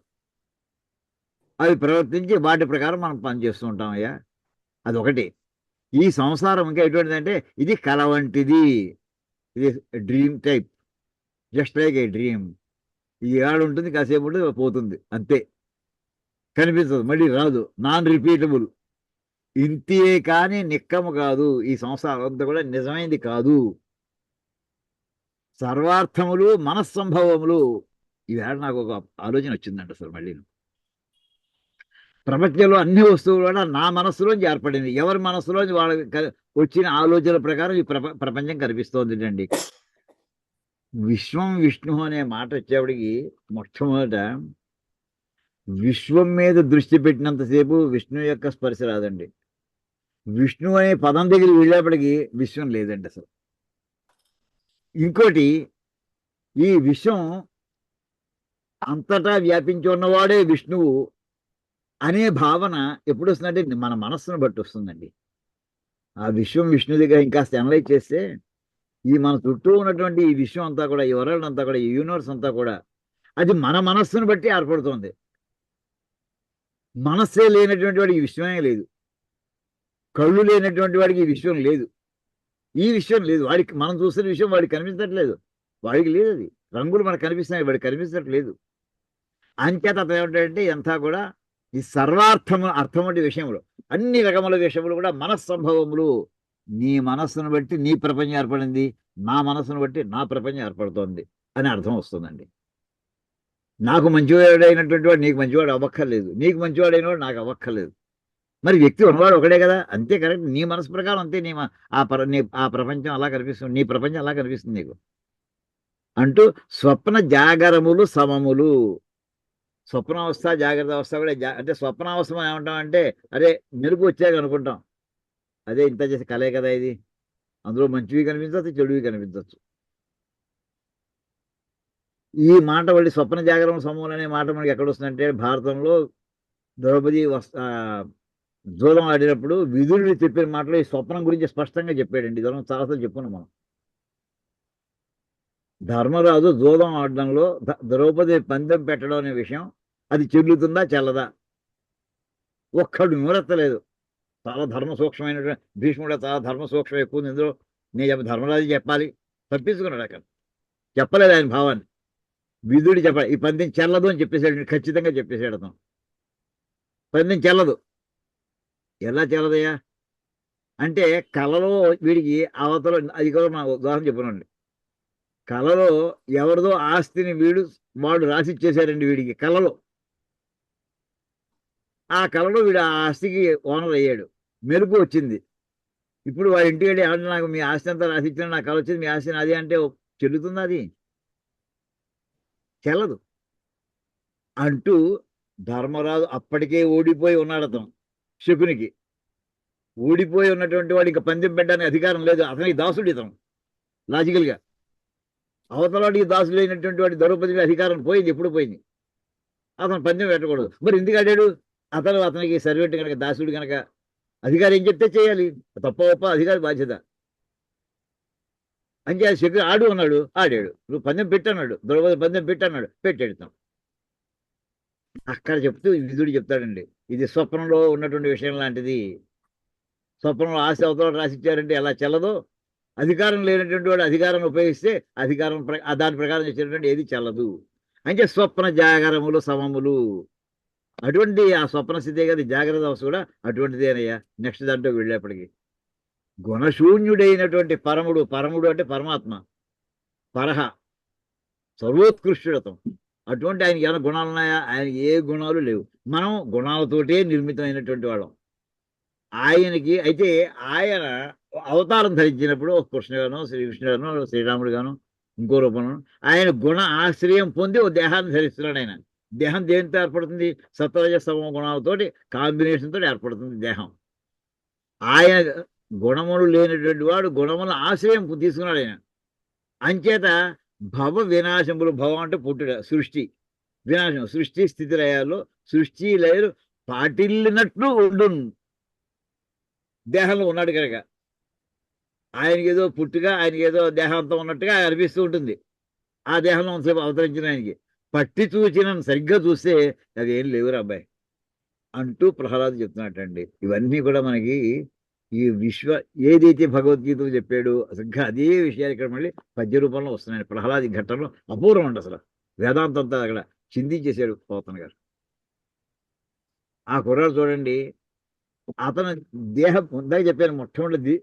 అవి ప్రవర్తించి వాటి ప్రకారం మనం పనిచేస్తూ ఉంటాం అయ్యా. అదొకటి. ఈ సంసారం ఇంకా ఎటువంటిదంటే ఇది కల వంటిది, ఇది డ్రీమ్ టైప్, జస్ట్ లైక్ ఏ డ్రీమ్. ఈ ఏడు ఉంటుంది, కాసేపు ఉంటుంది, పోతుంది, అంతే, కనిపించదు, మళ్ళీ రాదు, నాన్ రిపీటబుల్. ఇంతే కానీ నిక్కము కాదు, ఈ సంసారం అంతా కూడా నిజమైంది కాదు. సర్వార్థములు మనస్సంభవములు. ఈవేళ నాకు ఒక ఆలోచన వచ్చిందంట సార్. మళ్ళీ ప్రపంచంలో అన్ని వస్తువులు కూడా నా మనస్సులోంచి ఏర్పడింది. ఎవరి మనస్సులోంచి వాళ్ళకి వచ్చిన ఆలోచన ప్రకారం ఈ ప్రపంచం కనిపిస్తోంది అండి. విశ్వం విష్ణు అనే మాట వచ్చేప్పటికి మొట్టమొదట విశ్వం మీద దృష్టి పెట్టినంతసేపు విష్ణు యొక్క స్పర్శ రాదండి. విష్ణు అనే పదం దగ్గరికి వెళ్ళేప్పటికి విశ్వం లేదండి అసలు. ఇంకోటి, ఈ విశ్వం అంతటా వ్యాపించి ఉన్నవాడే విష్ణువు అనే భావన ఎప్పుడు వస్తుందంటే మన మనస్సును బట్టి వస్తుందండి. ఆ విశ్వం విష్ణు దగ్గర ఇంకా అనలైజ్ చేస్తే ఈ మన చుట్టూ ఉన్నటువంటి ఈ విశ్వం అంతా కూడా, ఈ వరల్డ్ అంతా కూడా, ఈ యూనివర్స్ అంతా కూడా అది మన మనస్సును బట్టి ఏర్పడుతోంది. మనస్సే లేనటువంటి వాడికి ఈ విశ్వమే లేదు. కళ్ళు లేనటువంటి వాడికి ఈ విశ్వం లేదు. ఈ విశ్వం లేదు. వాడికి మనం చూస్తున్న విషయం వాడికి కనిపించట్లేదు, వాడికి లేదు. అది రంగులు మనకు కనిపిస్తున్నాయి, వాడికి కనిపించట్లేదు. అంచేత అతను ఏమిటంటే అంతా కూడా ఈ సర్వార్థము, అర్థం వంటి విషయములు, అన్ని రకముల విషయములు కూడా మనస్సంభవములు. నీ మనస్సును బట్టి నీ ప్రపంచం ఏర్పడింది, నా మనస్సును బట్టి నా ప్రపంచం ఏర్పడుతోంది అని అర్థం వస్తుందండి. నాకు మంచివాడైనటువంటి వాడు నీకు మంచివాడు అవ్వక్కర్లేదు, నీకు మంచివాడైన వాడు నాకు అవ్వక్కర్లేదు. మరి వ్యక్తి ఉన్నవాడు ఒకడే కదా, అంతే, కరెక్ట్. నీ మనసు ప్రకారం అంతే. ఆ ప్రపంచం అలా కనిపిస్తుంది, నీ ప్రపంచం అలా కనిపిస్తుంది నీకు అంటూ. స్వప్న జాగరములు సమములు. స్వప్నావస్థ జాగ్రత్త అవస్థ కూడా అంటే స్వప్నావస్థ మనం ఏమంటాం అంటే అరే మెరుపు వచ్చాక అనుకుంటాం, అదే ఇంత చేసి కలే కదా ఇది. అందులో మంచివి కనిపించవచ్చు, చెడువి కనిపించవచ్చు. ఈ మాట మళ్ళీ స్వప్న జాగరణ సమూహం అనే మాట మనకి ఎక్కడ వస్తుందంటే భారతంలో ద్రౌపది జూదం ఆడినప్పుడు విదురుడు చెప్పిన మాటలో ఈ స్వప్నం గురించి స్పష్టంగా చెప్పాడండి. ఇది చాలాసార్లు చెప్పుకున్నాం మనం. ధర్మరాజు జూదం ఆడడంలో ద్రౌపది పందెం పెట్టడం అనే విషయం అది చెల్లుతుందా చెల్లదా ఒక్కడు వివరత్తలేదు. చాలా ధర్మ సూక్ష్మమైనటువంటి భీష్ముడు చాలా ధర్మ సూక్ష్మం ఎక్కువ ఉంది ఇందులో. నేను ధర్మరాజు చెప్పాలి, తప్పించుకున్నాడు అక్కడ, చెప్పలేదు ఆయన భావాన్ని. విదుడు చెప్పాలి, ఈ పందెం చెల్లదు అని చెప్పేశాడు, ఖచ్చితంగా చెప్పేశాడు అతను. పందెం చెల్లదు. ఎలా చెల్లదయ్యా అంటే కళలో వీడికి అవతల, అది కూడా నా ఉదాహరణ చెప్పునండి. కళలో ఎవరిదో ఆస్తిని వాడు రాసిచ్చేశారండి వీడికి కళలో. ఆ కళలో వీడు ఆ ఆస్తికి ఓనర్ అయ్యాడు, మెరుపు వచ్చింది. ఇప్పుడు వాడి ఇంటికి వెళ్ళి ఏమంటే నాకు మీ ఆస్తి అంతా రాసిచ్చిన, నాకు కళ వచ్చింది, మీ ఆస్తి నాది అంటే చెల్లుతుందా? అది చెల్లదు. అంటూ ధర్మరాజు అప్పటికే ఓడిపోయి ఉన్నాడు. అతను శకునికి ఓడిపోయి ఉన్నటువంటి వాడు ఇంకా పందెం పెట్టడానికి అధికారం లేదు. అతనికి దాసుడు ఇతను లాజికల్గా. అవతలవాడికి దాసుడు అయినటువంటి వాడి ద్రౌపది అధికారం పోయింది, ఎప్పుడు పోయింది. అతను పందెం పెట్టకూడదు. మరి ఎందుకు ఆడాడు? అతనికి సర్వెంట్ కనుక, దాసుడు కనుక, అధికారి ఏం చెప్తే చేయాలి, తప్ప అధికారి బాధ్యత. అంటే శకుని ఆడు అన్నాడు, ఆడాడు. నువ్వు పందెం పెట్టన్నాడు, ద్రౌపది పందెం పెట్టన్నాడు, పెట్టాడు. అక్కడ చెప్తూ విధుడు చెప్తాడండి, ఇది స్వప్నంలో ఉన్నటువంటి విషయం లాంటిది. స్వప్నంలో ఆస్తి అవతల రాసిచ్చారంటే ఎలా చెల్లదో, అధికారం లేనటువంటి వాడు అధికారం ఉపయోగిస్తే దాని ప్రకారం చేసినటువంటి ఏది చెల్లదు. అంటే స్వప్న జాగరములు సమములు. అటువంటి ఆ స్వప్న స్థితే కదా జాగ్రత్త అవస్థ కూడా అటువంటిదేనయ్యా. నెక్స్ట్ దాంట్లో వెళ్ళేప్పటికి గుణశూన్యుడైనటువంటి పరముడు, పరముడు అంటే పరమాత్మ, పరహ సర్వోత్కృష్టుడతం. అటువంటి ఆయనకి ఏమైనా గుణాలు ఉన్నాయా? ఆయన ఏ గుణాలు లేవు. మనం గుణాలతోటే నిర్మితమైనటువంటి వాళ్ళం. ఆయనకి అయితే ఆయన అవతారం ధరించినప్పుడు కృష్ణ గాను, శ్రీకృష్ణుడు గాను, శ్రీరాముడు గాను, ఇంకో రూపంలో ఆయన గుణ ఆశ్రయం పొంది ఓ దేహాన్ని ధరిస్తున్నాడు. ఆయన దేహం దేనితో ఏర్పడుతుంది? సత్వరజస్తమ గుణాలతోటి కాంబినేషన్ తోటి ఏర్పడుతుంది దేహం. ఆయన గుణములు లేనటువంటి వాడు గుణముల ఆశ్రయం తీసుకున్నాడు ఆయన. అంచేత భవ వినాశములు, భవం అంటే పుట్టుట, సృష్టి వినాశం, సృష్టి స్థితి లయాల్లో సృష్టి లయలు పాటిల్లినట్లు ఉండు దేహంలో ఉన్నాడు కనుక ఆయనకి ఏదో పుట్టుగా, ఆయనకి ఏదో దేహాంతం ఉన్నట్టుగా అనిపిస్తూ ఉంటుంది. ఆ దేహంలో ఉంతసేపు అవతరించిన ఆయనకి పట్టి చూచిన సరిగ్గా చూస్తే అది ఏం లేవురా అబ్బాయి అంటూ ప్రహ్లాదు చెప్తున్నట్టండి. ఇవన్నీ కూడా మనకి ఈ ఏదైతే భగవద్గీత చెప్పాడో సరిగ్గా అదే విషయాలు ఇక్కడ మళ్ళీ పద్య రూపంలో వస్తున్నాయి. ప్రహ్లాది ఘట్టంలో అపూర్వం అండి. అసలు వేదాంతంతా అక్కడ చిందించేశాడు పోతన గారు. ఆ కుర్రాడు చూడండి, అతను దేహం ఉందాక చెప్పాను మొట్టమొదటి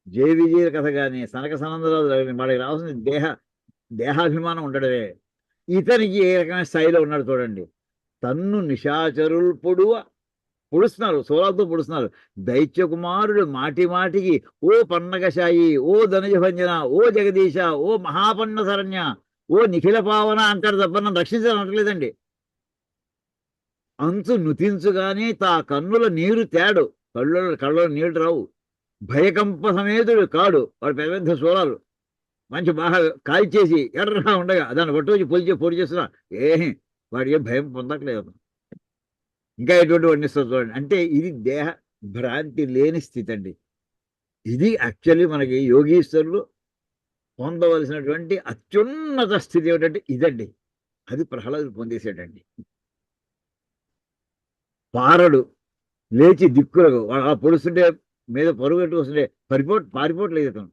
జయ విజయ కథ కానీ సనక సనందరాజు వాళ్ళకి రావాల్సిన దేహాభిమానం ఉండడమే. ఇతనికి ఏ రకమైన స్థాయిలో ఉన్నాడు చూడండి. తన్ను నిశాచరులు పొడుస్తున్నారు, సోలాలతో పొడుస్తున్నారు. దైత్య కుమారుడు మాటి మాటికి ఓ పన్నగశాయి, ఓ ధనుజభంజన, ఓ జగదీశ, ఓ మహాపన్న శరణ్య, ఓ నిఖిల పావన అంటాడు తప్ప నన్ను రక్షించాలనట్లేదండి. అంచు నుతించుగానే తా కన్నుల నీరు తేడు, కళ్ళలో నీళ్లు రావు. భయకంప సమేతుడు కాడు. వాడు పెద్ద పెద్ద సోలాలు మంచి బాగా కాల్చేసి ఎర్రగా ఉండగా దాన్ని పట్టుకొచ్చి పొడి చేస్తున్నా వాడికి భయం పొందట్లేదు. ఇంకా ఎటువంటి వర్ణిస్తారు చూడండి. అంటే ఇది దేహ భ్రాంతి లేని స్థితి అండి. ఇది యాక్చువల్లీ మనకి యోగీశ్వరులు పొందవలసినటువంటి అత్యున్నత స్థితి ఏమిటంటే ఇదండి. అది ప్రహ్లాదుడు పొందేసాడండి. పారడు లేచి దిక్కులకు వాడు అలా పొడుస్తుంటే మీద పరుగు పెట్టుకు వస్తుంటే పారిపోవట్లేదు అతను.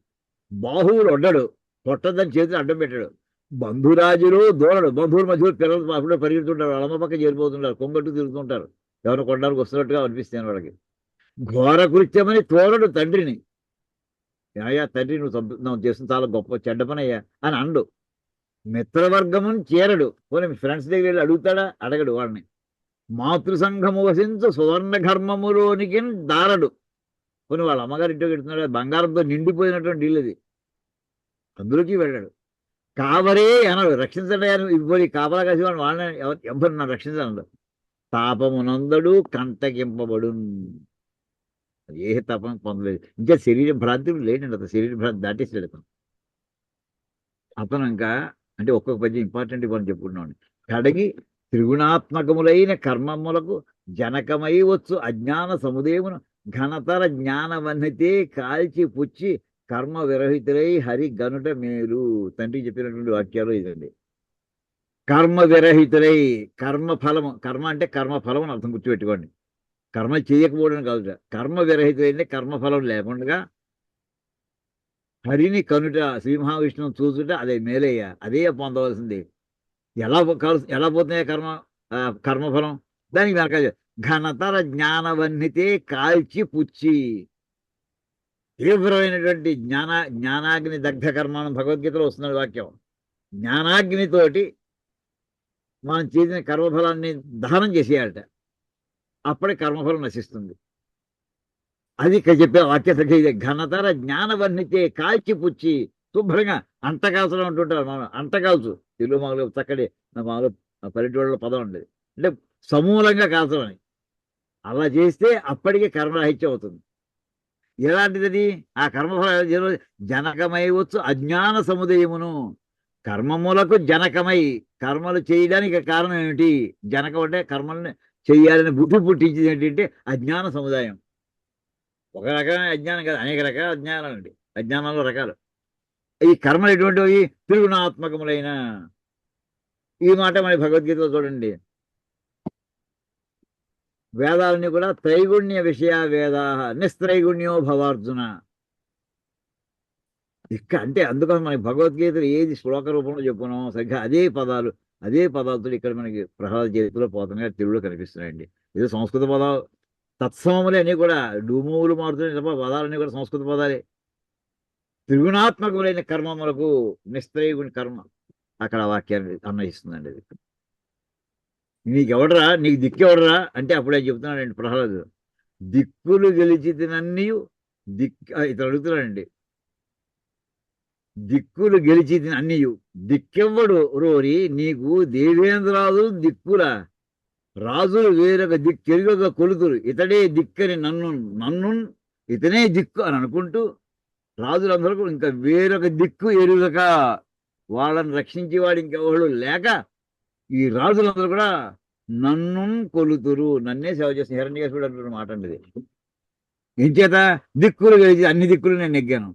బాహువులు అడ్డాడు, పొట్టదని చేతులు అడ్డం పెట్టాడు. బంధురాజులు దూరడు, బంధువుల మధ్యలో పిల్లలు అప్పుడే పరిగెడుతుంటారు, వాళ్ళమ్మ పక్క చేరిపోతుంటారు, కొంగట్టు తిరుగుతుంటారు. ఎవరు కొనడానికి వస్తున్నట్టుగా అనిపిస్తాను వాళ్ళకి. ఘోర కృత్యమని తోరడు తండ్రిని. అయ్యా తండ్రి నువ్వు చేసిన చాలా గొప్ప చెడ్డ పని అయ్యా అని అండు. మిత్రవర్గముని చేరడు, పోనీ మీ ఫ్రెండ్స్ దగ్గర వెళ్ళి అడుగుతాడా? అడగడు వాడిని. మాతృసంఘము వసించు సువర్ణ ఘర్మములోనికి దారడు. పోనీ వాళ్ళ అమ్మగారి ఇంటికి వెళ్తున్నాడు, బంగారంతో నిండిపోయినటువంటి ఇల్లుది, అందులోకి వెళ్ళాడు. కావరే అనడు, రక్షించండి అని ఇప్పుడు కాపలా కాసి వాళ్ళని ఎవరు నన్ను రక్షించను. తాపమునందడు కంటకింపబడు, ఏ తపం పొందలేదు. ఇంకా శరీర భ్రాంతులు లేడండి. అతను శరీర భ్రాంతి దాటేసాడు అతను ఇంకా. అంటే ఒక్కొక్క పద్యం ఇంపార్టెంట్ మనం చెప్పుకుంటున్నాం. కడగి త్రిగుణాత్మకములైన కర్మములకు జనకమై వచ్చు అజ్ఞాన సముదేమును ఘనతర జ్ఞానవన్నితే కాల్చి పుచ్చి కర్మ విరహితులై హరి గనుట మేలు. తండ్రికి చెప్పినటువంటి వాక్యాలు ఇదండి. కర్మ విరహితులై, కర్మఫలము, కర్మ అంటే కర్మఫలం అని అర్థం గుర్తుపెట్టుకోండి. కర్మ చేయకపోవడం కాదు. కర్మ విరహితులైతే కర్మఫలం లేకుండా హరిని కనుట, శ్రీ మహావిష్ణువు చూసుట అదే మేలయ్య, అదే పొందవలసింది. ఎలా పోతున్నాయి కర్మఫలం? దానికి వెనక ఘనతర జ్ఞానవన్నితే కాల్చి పుచ్చి, తీవ్రమైనటువంటి జ్ఞానాగ్ని దగ్ధ కర్మానం భగవద్గీతలో వస్తున్న వాక్యం. జ్ఞానాగ్నితోటి మనం చేసిన కర్మఫలాన్ని దహనం చేసేయాలట, అప్పుడే కర్మఫలం నశిస్తుంది. అది చెప్పే వాక్య ఇదే. ఘనతర జ్ఞానవన్నితే కాల్చి పుచ్చి, శుభ్రంగా అంటకాల్చడం అంటుంటారు. మనం అంటకాల్చు తెలుగు మామూలు చక్కటి మామూలు పల్లెటూళ్ళలో పదం ఉండేది, అంటే సమూలంగా కాల్చడం అని. అలా చేస్తే అప్పటికే కర్మరాహిత్యం అవుతుంది. ఎలాంటిది ఆ కర్మఫలం? జనకమై వచ్చు అజ్ఞాన సముదయమును, కర్మములకు జనకమై, కర్మలు చేయడానికి కారణం ఏమిటి? జనకం అంటే కర్మల్ని చెయ్యాలని బుద్ధి పుట్టించింది ఏంటంటే అజ్ఞాన సముదాయం. ఒక రకమైన అజ్ఞానం కాదు, అనేక రకాల అజ్ఞానాలు అండి. అజ్ఞానంలో రకాలు. ఈ కర్మలు ఎటువంటివి? త్రిగుణాత్మకములైన. ఈ మాట మన భగవద్గీతలో చూడండి. వేదాలని కూడా త్రైగుణ్య విషయ వేదా నిస్త్రైగుణ్యో భవార్జున. అంటే అందుకని మనకి భగవద్గీతలో ఏది శ్లోక రూపంలో చెప్పుకున్నామో సరిగ్గా అదే పదాలతో ఇక్కడ మనకి ప్రహ్లాద చేతిలో పోతనగా తెలుగులో కనిపిస్తున్నాయండి. ఏదో సంస్కృత పదాలు తత్సమములే అన్నీ కూడా డూములు మారుతున్నాయి తప్ప పదాలన్నీ కూడా సంస్కృత పదాలే. త్రిగుణాత్మకములైన కర్మములకు నిస్త్రైగుణ కర్మ అక్కడ వాక్యాన్ని అన్వయిస్తుందండి. అది నీకు దిక్కెవడరా అంటే అప్పుడే చెప్తున్నాడండి ప్రహ్లాదు. దిక్కులు గెలిచినన్నీ ఇతను అడుగుతున్నాడండి. దిక్కులు గెలిచి అన్నియు దిక్కెవ్వడు రోరి నీకు దేవేంద్రాదు దిక్కుల రాజులు వేరొక దిక్కెరుగక కొలుతురు ఇతడే దిక్కని నన్ను ఇతనే దిక్కు అని అనుకుంటూ రాజులందరూ ఇంకా వేరొక దిక్కు ఎరుగక వాళ్ళని రక్షించేవాడు ఇంకెవడు లేక ఈ రాజులందరూ కూడా నన్ను కొలుతురు, నన్నే సేవ చేసిన హిరణ్యకశిపుడు అంటున్న మాట అండి. ఏం చేత దిక్కులు గెలిచి అన్ని దిక్కులు నేను నెగ్గాను.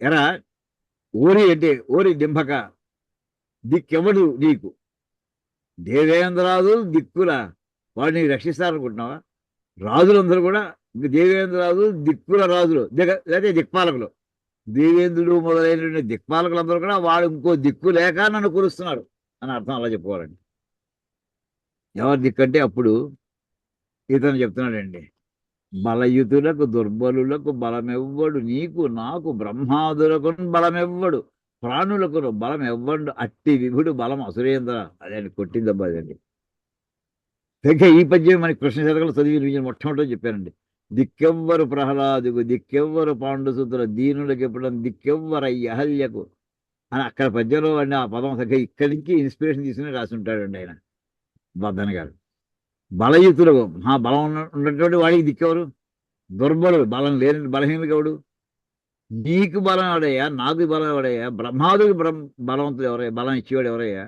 ఎరా ఓరి డింభక దిక్కెవడు నీకు దేవేంద్రాదు దిక్కుల వాడు నీకు రక్షిస్తారనుకుంటున్నావా? రాజులందరూ కూడా దేవేంద్రాదు దిక్కుల రాజులు లేదా దిక్పాలకులు, దేవేంద్రుడు మొదలైన దిక్పాలకులందరూ కూడా వాడు ఇంకో దిక్కు లేక నన్ను కురుస్తున్నారు అని అర్థం అలా చెప్పుకోవాలండి. ఎవరి దిక్కంటే అప్పుడు ఇతను చెప్తున్నాడండి, బలయుతులకు దుర్బలులకు బలమెవ్వడు నీకు నాకు బ్రహ్మాదులకు బలమెవ్వడు ప్రాణులకు బలం ఎవ్వడు అట్టి విభుడు బలం అసురేంద్ర. అదే కొట్టిందబ్బా అదండి. ఇంకా ఈ పద్యం మనకి కృష్ణ శతకంలో చదివి వినిపించిన మొట్టమొదటి చెప్పానండి. దిక్కెవ్వరు ప్రహ్లాదుకు దిక్కెవ్వరు పాండుసుతుల దీనులకు ఎప్పుడని దిక్కెవ్వరు అహల్యకు అని అక్కడ పద్యంలో అండి ఆ పదం సరిగ్గా ఇక్కడి నుంచి ఇన్స్పిరేషన్ తీసుకుని రాసి ఉంటాడండి ఆయన బద్దన్ గారు. బలయుతులకు బలం ఉన్నటువంటి వాడికి దిక్కెవరు? దుర్బలుడు బలం లేని బలహీనుడు ఎవడు? నీకు బలం ఎవడయ్యా, నాకు బలం ఎవడయ్యా, బ్రహ్మాదుడికి బలవంతుడు ఎవరయ్యా, బలం ఇచ్చేవాడు ఎవరయ్యా?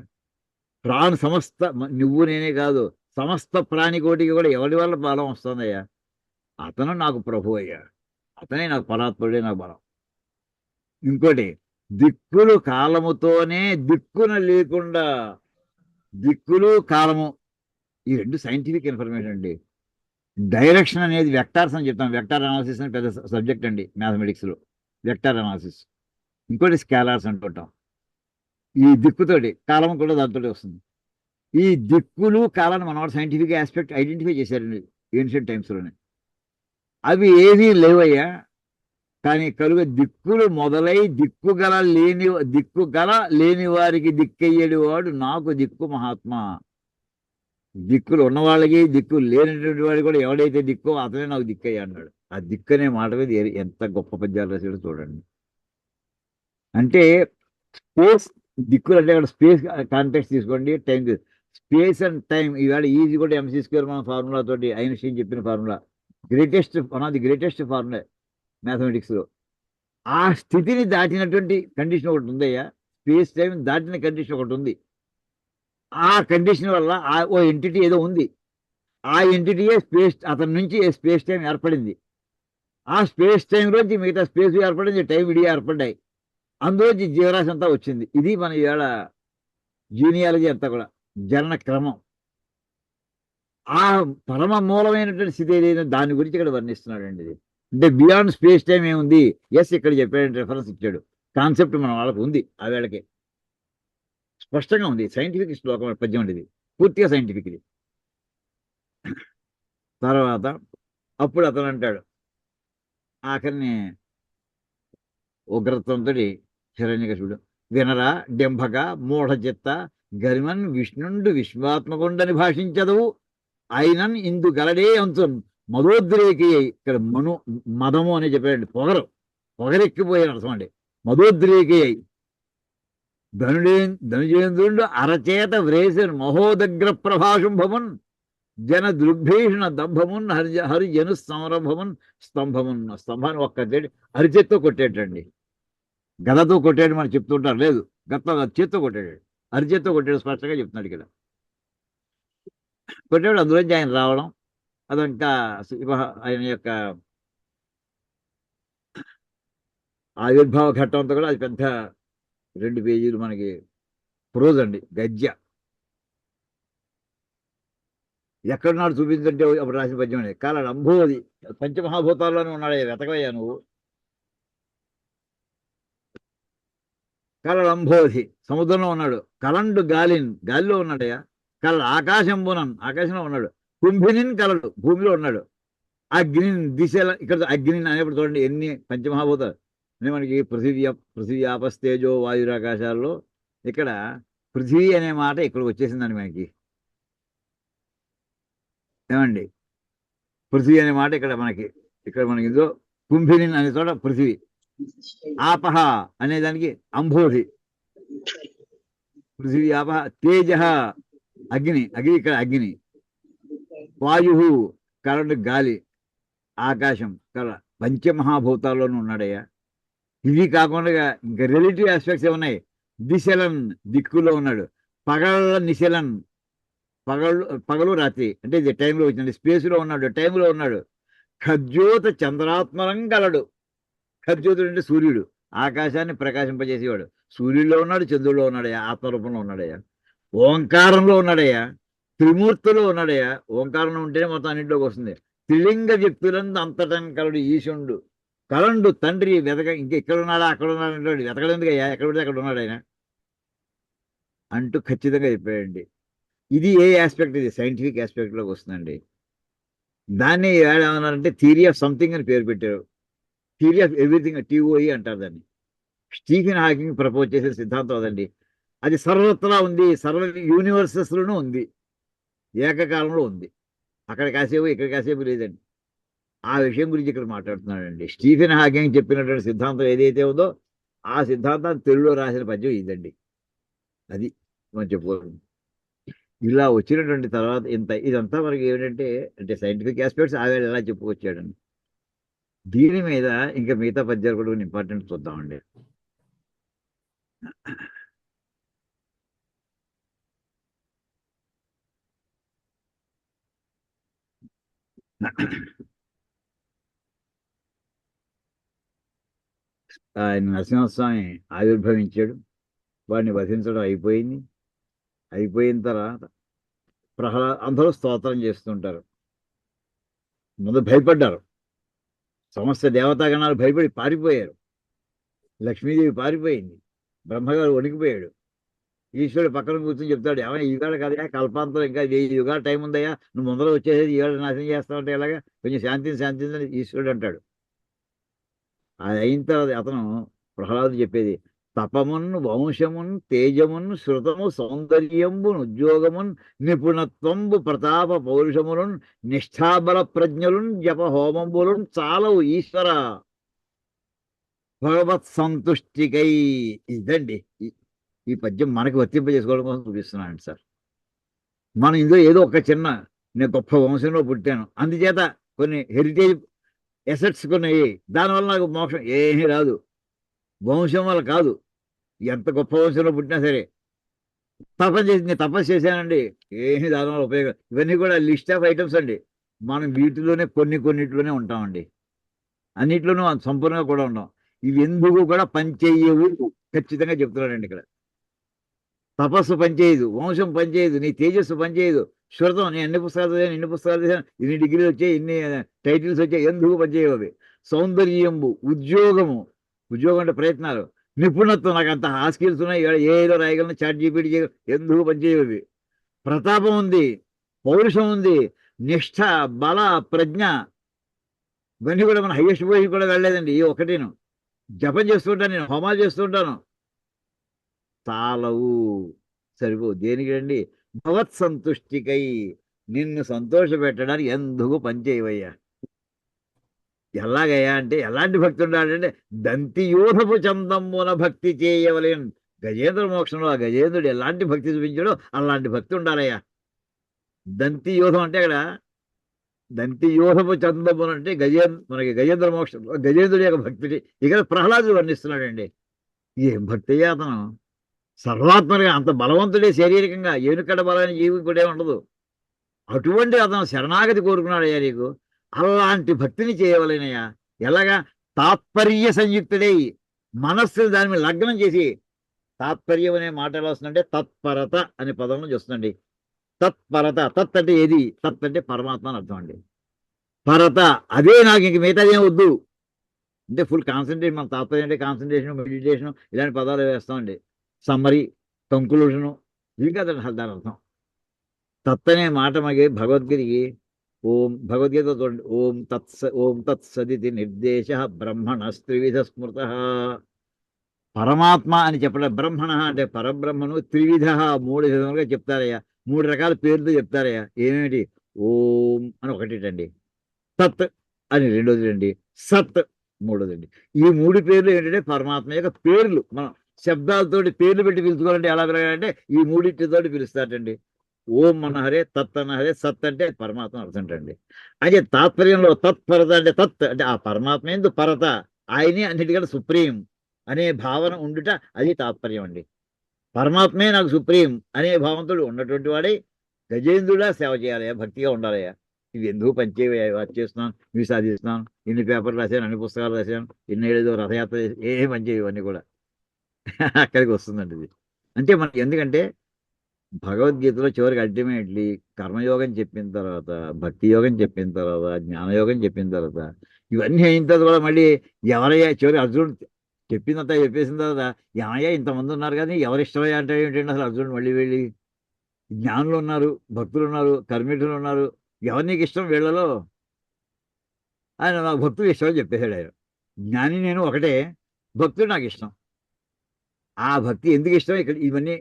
సమస్త నువ్వు నేనే కాదు సమస్త ప్రాణికోటికి కూడా ఎవరి వల్ల బలం వస్తుందయ్యా? అతను నాకు ప్రభు అయ్యా, అతనే నాకు పరాత్ముడే నాకు బలం. ఇంకోటి దిక్కులు కాలముతోనే దిక్కున లేకుండా, దిక్కులు కాలము ఈ రెండు సైంటిఫిక్ ఇన్ఫర్మేషన్ అండి. డైరెక్షన్ అనేది వెక్టార్స్ అని చెప్తాం. వెక్టార్ అనాలిసిస్ అని పెద్ద సబ్జెక్ట్ అండి మ్యాథమెటిక్స్లో, వెక్టార్ అనాలిసిస్. ఇంకోటి స్కేలార్స్ అంటుంటాం. ఈ దిక్కుతోటి కాలం కూడా దాంతో వస్తుంది. ఈ దిక్కులు కాలాన్ని మనవాడు సైంటిఫిక్ ఆస్పెక్ట్ ఐడెంటిఫై చేశారండి ఏన్షియంట్ టైమ్స్లోనే. అవి ఏవీ లేవయ్యా, కానీ కలుగ దిక్కులు మొదలై దిక్కుగల లేని వారికి దిక్కయ్యేడు వాడు నాకు దిక్కు మహాత్మా. దిక్కులు ఉన్నవాళ్ళకి దిక్కు లేనటువంటి వాడు కూడా ఎవడైతే దిక్కో అతనే నాకు దిక్కయ్యా అన్నాడు. ఆ దిక్కు అనే మాట మీద ఎంత గొప్ప పద్యాలు రాశాడో చూడండి. అంటే స్పేస్ దిక్కులు అంటే అక్కడ స్పేస్ కాంటెక్స్ట్ తీసుకోండి, టైం స్పేస్ అండ్ టైం ఇవాళ ఈజీ కూడా ఎంసీ స్క్వేర్ మన ఫార్ములా తోటి ఐన్స్టీన్ చెప్పిన formula one of the greatest formula మ్యాథమెటిక్స్లో. ఆ స్థితిని దాటినటువంటి కండిషన్ ఒకటి ఉందయ్యా, స్పేస్ టైం దాటిన కండిషన్ ఒకటి ఉంది. ఆ కండిషన్ వల్ల ఓ ఎంటిటీ ఏదో ఉంది, ఆ ఎంటిటీయే అతని నుంచి స్పేస్ టైం ఏర్పడింది. ఆ స్పేస్ టైంలోంచి మిగతా స్పేస్ ఏర్పడింది, టైం విడిగా ఏర్పడ్డాయి, అందులోంచి జీవరాశి అంతా వచ్చింది. ఇది మన ఇవాళ జీనియాలజీ అంతా కూడా జనన క్రమం. ఆ పరమ మూలమైనటువంటి స్థితి ఏదైనా దాని గురించి ఇక్కడ వర్ణిస్తున్నాడండి. ఇది అంటే బియాండ్ స్పేస్ టైం ఏముంది, ఎస్ ఇక్కడ చెప్పాడు, రెఫరెన్స్ ఇచ్చాడు, కాన్సెప్ట్ మన వాళ్ళకు ఉంది, ఆ వేళకి స్పష్టంగా ఉంది. సైంటిఫిక్ శ్లోకం పద్యం ఉండేది, పూర్తిగా సైంటిఫిక్ ఇది. తర్వాత అప్పుడు అతను అంటాడు ఆఖరిని ఉగ్రత్వంతో హిరణ్యకశిపుడు, వినరా డెంభక మూఢ చిత్త గరిమన్ విష్ణుండు విశ్వాత్మకుండని భాషించదవు అయినన్ ఇందు గలడే అంచు మదోద్రేకి. ఇక్కడ మదము అని చెప్పాడు, పొగరెక్కిపోయిన అర్థం అండి. మదోద్రేకి ధనుజేంద్రుండు అరచేత వ్రేసన్ మహోదగ్ర ప్రభాశుంభమున్ జన దృగ్భీషణ దంభమున్ హరిజను సంరంభమున్ స్తంభాన్ని ఒక్క అరిచేత్తో కొట్టేటండి. గదతో కొట్టాడు మనం చెప్తుంటారు, లేదు చేత్తో కొట్టాడు, అరిచేత్తో కొట్టాడు, స్పష్టంగా చెప్తున్నాడు ఇక్కడ. కొట్టాడు, అందులోంచి ఆయన రావడం అదంతా ఆయన యొక్క ఆవిర్భావ ఘట్టం అంతా కూడా అది పెద్ద 2 పేజీలు మనకి ప్రోజ్ అండి, గద్య. ఎక్కడున్నాడు చూపించంటే అప్పుడు రాసిన పద్యం అనేది కలడు అంబోధి పంచమహాభూతాల్లోనే ఉన్నాడయ్యా వెతకవయ్యా నువ్వు కలడు అంబోధి సముద్రంలో ఉన్నాడు కలండు గాలిలో ఉన్నాడయ్యా కలడు ఆకాశంబునన్ ఆకాశంలో ఉన్నాడు కుంభినిన్ కలడు భూమిలో ఉన్నాడు అగ్ని దిశల ఇక్కడ అగ్ని అనేప్పుడు చూడండి ఎన్ని పంచమహాభూతాలు అంటే మనకి పృథివీ ఆపస్తేజో వాయురాకాశాల్లో ఇక్కడ పృథివీ అనే మాట ఇక్కడికి వచ్చేసిందండి మనకి ఏమండి పృథివీ అనే మాట ఇక్కడ మనకి ఇదో కుంభిని అనే చోట పృథివీ ఆపహ అనే దానికి అంబోధి పృథివీ ఆపహ తేజ అగ్ని ఇక్కడ అగ్ని వాయు కరెంటు గాలి ఆకాశం కల పంచమహాభూతాల్లోనూ ఉన్నాడయ్యా ఇవి కాకుండా ఇంకా రిలేటివ్ ఆస్పెక్ట్స్ ఏమున్నాయి దిశలన్ దిక్కులో ఉన్నాడు నిశలన్ పగలు రాత్రి అంటే ఇది టైంలో వచ్చింది స్పేస్లో ఉన్నాడు టైంలో ఉన్నాడు ఖజ్యోత చంద్రాత్మరం గలడు ఖజ్యోతుడు అంటే సూర్యుడు ఆకాశాన్ని ప్రకాశింపజేసేవాడు సూర్యుడిలో ఉన్నాడు చంద్రుడిలో ఉన్నాడయ్యా ఆత్మరూపంలో ఉన్నాడయ్యా ఓంకారంలో ఉన్నాడయ్యా త్రిమూర్తిలో ఉన్నాడయ్యా ఓంకారంలో ఉంటేనే మొత్తం అన్నింటిలోకి వస్తుంది త్రిలింగ వ్యక్తులందు అంతటం కలడు ఈశుండు కలండు తండ్రి ఇంకా ఇక్కడ ఉన్నాడా అక్కడ ఉన్నాడు వెతకలేందుకయ్యా ఎక్కడ పడితే అక్కడ ఉన్నాడు ఆయన అంటూ ఖచ్చితంగా చెప్పాడండి ఇది ఏ ఆస్పెక్ట్ ఇది సైంటిఫిక్ ఆస్పెక్ట్లోకి వస్తుందండి దాన్ని ఏమన్నారంటే థియరీ ఆఫ్ సంథింగ్ అని పేరు పెట్టారు థియరీ ఆఫ్ ఎవ్రీథింగ్ TOE అంటారు దాన్ని స్టీఫెన్ హాకింగ్ ప్రపోజ్ చేసే సిద్ధాంతం అదండి అది సర్వత్రా ఉంది యూనివర్సెస్లోనూ ఉంది ఏకకాలంలో ఉంది అక్కడ కాసేపు ఇక్కడ కాసేపు లేదండి ఆ విషయం గురించి ఇక్కడ మాట్లాడుతున్నాడండి స్టీఫెన్ హాకింగ్ చెప్పినటువంటి సిద్ధాంతం ఏదైతే ఉందో ఆ సిద్ధాంతాన్ని తెలుగులో రాసిన పద్యం ఇదండి అది మనం చెప్పుకోవాలి ఇలా వచ్చినటువంటి తర్వాత ఇదంతా మనకి ఏమిటంటే అంటే సైంటిఫిక్ ఆస్పెక్ట్స్ ఆవేళ ఎలా చెప్పుకొచ్చాడండి దీని మీద ఇంకా మిగతా పద్యాలు కూడా ఇంపార్టెంట్ చూద్దామండి ఆయన నరసింహస్వామి ఆవిర్భవించాడు వాడిని వధించడం అయిపోయిన తర్వాత అందరూ స్తోత్రం చేస్తుంటారు ముందు భయపడ్డారు సమస్త దేవతాగణాలు భయపడి పారిపోయారు లక్ష్మీదేవి పారిపోయింది బ్రహ్మగారు వణికిపోయాడు ఈశ్వరుడు పక్కన కూర్చొని చెప్తాడు ఏమైనా ఈవేళ కదయా కల్పాంతరం ఇంకా 1000 యుగాల టైం ఉందయ్యా నువ్వు ముందర వచ్చేసేది ఈవేళ నాశనం చేస్తావంటే ఎలాగా కొంచెం శాంతించని ఈశ్వరుడు అంటాడు అది అయిన తర్వాత అతను ప్రహ్లాదుడు చెప్పేది తపమున్ వంశమున్ తేజమున్ శృతము సౌందర్యంబున్ ఉద్యోగమున్ నిపుణత్వంబు ప్రతాప పౌరుషములను నిష్ఠాబల ప్రజ్ఞలున్ జప హోమంబులను చాలవు ఈశ్వర భగవత్ సంతుష్టికై ఇదండి ఈ పద్యం మనకి వర్తింపజేసుకోవడం కోసం చూపిస్తున్నాను సార్ మనం ఇందులో ఏదో ఒక నేను గొప్ప వంశంలో పుట్టాను అందుచేత కొన్ని హెరిటేజ్ ఎసెట్స్ కొన్ని దానివల్ల నాకు మోక్షం ఏమీ రాదు వంశం వల్ల కాదు ఎంత గొప్ప వంశంలో పుట్టినా సరే తపస్సు చేశానండి ఏమీ దానివల్ల ఉపయోగం ఇవన్నీ కూడా లిస్ట్ ఆఫ్ ఐటమ్స్ అండి మనం వీటిలోనే కొన్నిట్లోనే ఉంటామండి అన్నిట్లోనూ సంపూర్ణంగా కూడా ఉంటాం ఇవి ఎందుకు కూడా పనిచేయవు ఖచ్చితంగా చెప్తున్నానండి ఇక్కడ తపస్సు పనిచేయదు వంశం పనిచేయదు నీ తేజస్సు పనిచేయదు శ్రుతం నేను ఇన్ని పుస్తకాలు చేశాను ఇన్ని డిగ్రీలు వచ్చాయి ఇన్ని టైటిల్స్ వచ్చాయి ఎందుకు పనిచేయవు అవి సౌందర్యంబు ఉద్యోగం అంటే ప్రయత్నాలు నిపుణత్వం నాకు అంత ఆ స్కిల్స్ ఉన్నాయి ఏదో రాయగలను ChatGPT చేయగలను ఎందుకు పనిచేయవు అవి ప్రతాపం ఉంది పౌరుషం ఉంది నిష్ఠ బల ప్రజ్ఞ ఇవన్నీ కూడా మన హైయెస్ట్ పోయి కూడా వెళ్ళలేదండి ఈ ఒకటేను జపం చేస్తుంటాను నేను హోమాలు చేస్తుంటాను చాలవు సరిపో దేనికండి భగవత్ సంతుష్టికై నిన్ను సంతోష పెట్టడానికి ఎందుకు పనిచేయవయ్యా ఎలాగయ్యా అంటే ఎలాంటి భక్తి ఉండాలంటే దంతియూధపు చందమ్మున భక్తి చేయవలేను గజేంద్ర మోక్షంలో ఆ గజేంద్రుడు ఎలాంటి భక్తి చూపించాడో అలాంటి భక్తి ఉండాలయ్యా దంతియూధం అంటే అక్కడ దంతియూధపు చందమ్మున అంటే మనకి గజేంద్ర మోక్షం గజేంద్రుడి యొక్క భక్తి ఇక్కడ ప్రహ్లాదుడు వర్ణిస్తున్నాడండి ఏం భక్తి అయ్యా అతను సర్వాత్మగా అంత బలవంతుడే శారీరకంగా ఏనుకడ బలమైన జీవి కూడా ఉండదు అటువంటి అతను శరణాగతి కోరుకున్నాడయ్యా నీకు అలాంటి భక్తిని చేయవలేనయ్యా ఎలాగా తాత్పర్య సంయుక్తుడై మనస్సుని దాని మీద లగ్నం చేసి తాత్పర్యం అనే మాట ఎలా వస్తుందంటే తత్పరత అనే పదంలో చూస్తుందండి తత్పరత, తత్ అంటే ఏది, తత్ అంటే పరమాత్మ అని అర్థం అండి. పరత అదే నాకు ఇంక మిగతాది ఏం వద్దు అంటే ఫుల్ కాన్సన్ట్రేషన్. మన తాత్పర్యం అంటే కాన్సన్ట్రేషన్, మెడిటేషన్ ఇలాంటి పదాలు వేస్తామండి. సమ్మరీ, కంక్లూషను, ఇవి కదండి అసలు దాని అర్థం. తత్ అనే మాట మనకి భగవద్గీతకి ఓం భగవద్గీత చూడండి. ఓం తత్సదితి నిర్దేశ బ్రహ్మణస్త్రివిధ స్మృత. పరమాత్మ అని చెప్పడం, బ్రహ్మణ అంటే పరబ్రహ్మను, త్రివిధ 3 విధములుగా చెప్తారయ్యా. 3 రకాల పేర్లు చెప్తారయ్యా. ఏమేమిటి? ఓం అని ఒకటేటండి, తత్ అని రెండోది, సత్ మూడోదండి. ఈ 3 పేర్లు ఏంటంటే పరమాత్మ యొక్క పేర్లు. మనం శబ్దాలతోటి పేర్లు పెట్టి పిలుచుకోవాలంటే ఎలా పిలవాలంటే ఈ మూడింటితోటి పిలుస్తారండి. ఓం అన్న హరే, తత్ అన్న హరే, సత్ అంటే పరమాత్మ అర్థం అండి. అయితే తాత్పర్యంలో తత్పరత అంటే తత్ అంటే ఆ పరమాత్మ ఎందు పరత, ఆయనే అన్నిటికంటే సుప్రీం అనే భావన ఉండుట, అది తాత్పర్యం అండి. పరమాత్మే నాకు సుప్రీం అనే భావంతో ఉన్నటువంటి వాడే గజేంద్రుడా సేవ చేయాలయ్యా, భక్తిగా ఉండాలయ్యా. ఇవి ఎందుకు పనిచేయ చేస్తున్నాను, ఇవి సాధిస్తున్నాను, ఇన్ని పేపర్లు రాశాను, అన్ని పుస్తకాలు రాశాను, ఇన్ని ఏదో రథయాత్ర ఏ పనిచేయవు ఇవన్నీ కూడా. అక్కడికి వస్తుందండి ఇది. అంటే మనకి ఎందుకంటే భగవద్గీతలో చివరికి అల్టిమేట్లీ కర్మయోగం చెప్పిన తర్వాత, భక్తి యోగం చెప్పిన తర్వాత, జ్ఞానయోగం చెప్పిన తర్వాత, ఇవన్నీ అయిన తర్వాత కూడా మళ్ళీ ఎవరయ్యా చివరి అర్జునుడు చెప్పిందంతా చెప్పేసిన తర్వాత, ఏమయ్యా ఇంతమంది ఉన్నారు కానీ ఎవరి ఇష్టమయ్యా అంటే ఏంటంటే అసలు అర్జునుడు మళ్ళీ వెళ్ళి జ్ఞానులు ఉన్నారు, భక్తులు ఉన్నారు, కర్మిఠులు ఉన్నారు, ఎవరు నీకు ఇష్టం వీళ్ళలో? ఆయన నాకు భక్తులు ఇష్టం అని చెప్పేశాడు ఆయన. జ్ఞాని నేను ఒకటే, భక్తుడు నాకు ఇష్టం. ఆ భక్తి ఎందుకు ఇష్టం, ఇక్కడ ఇవన్నీ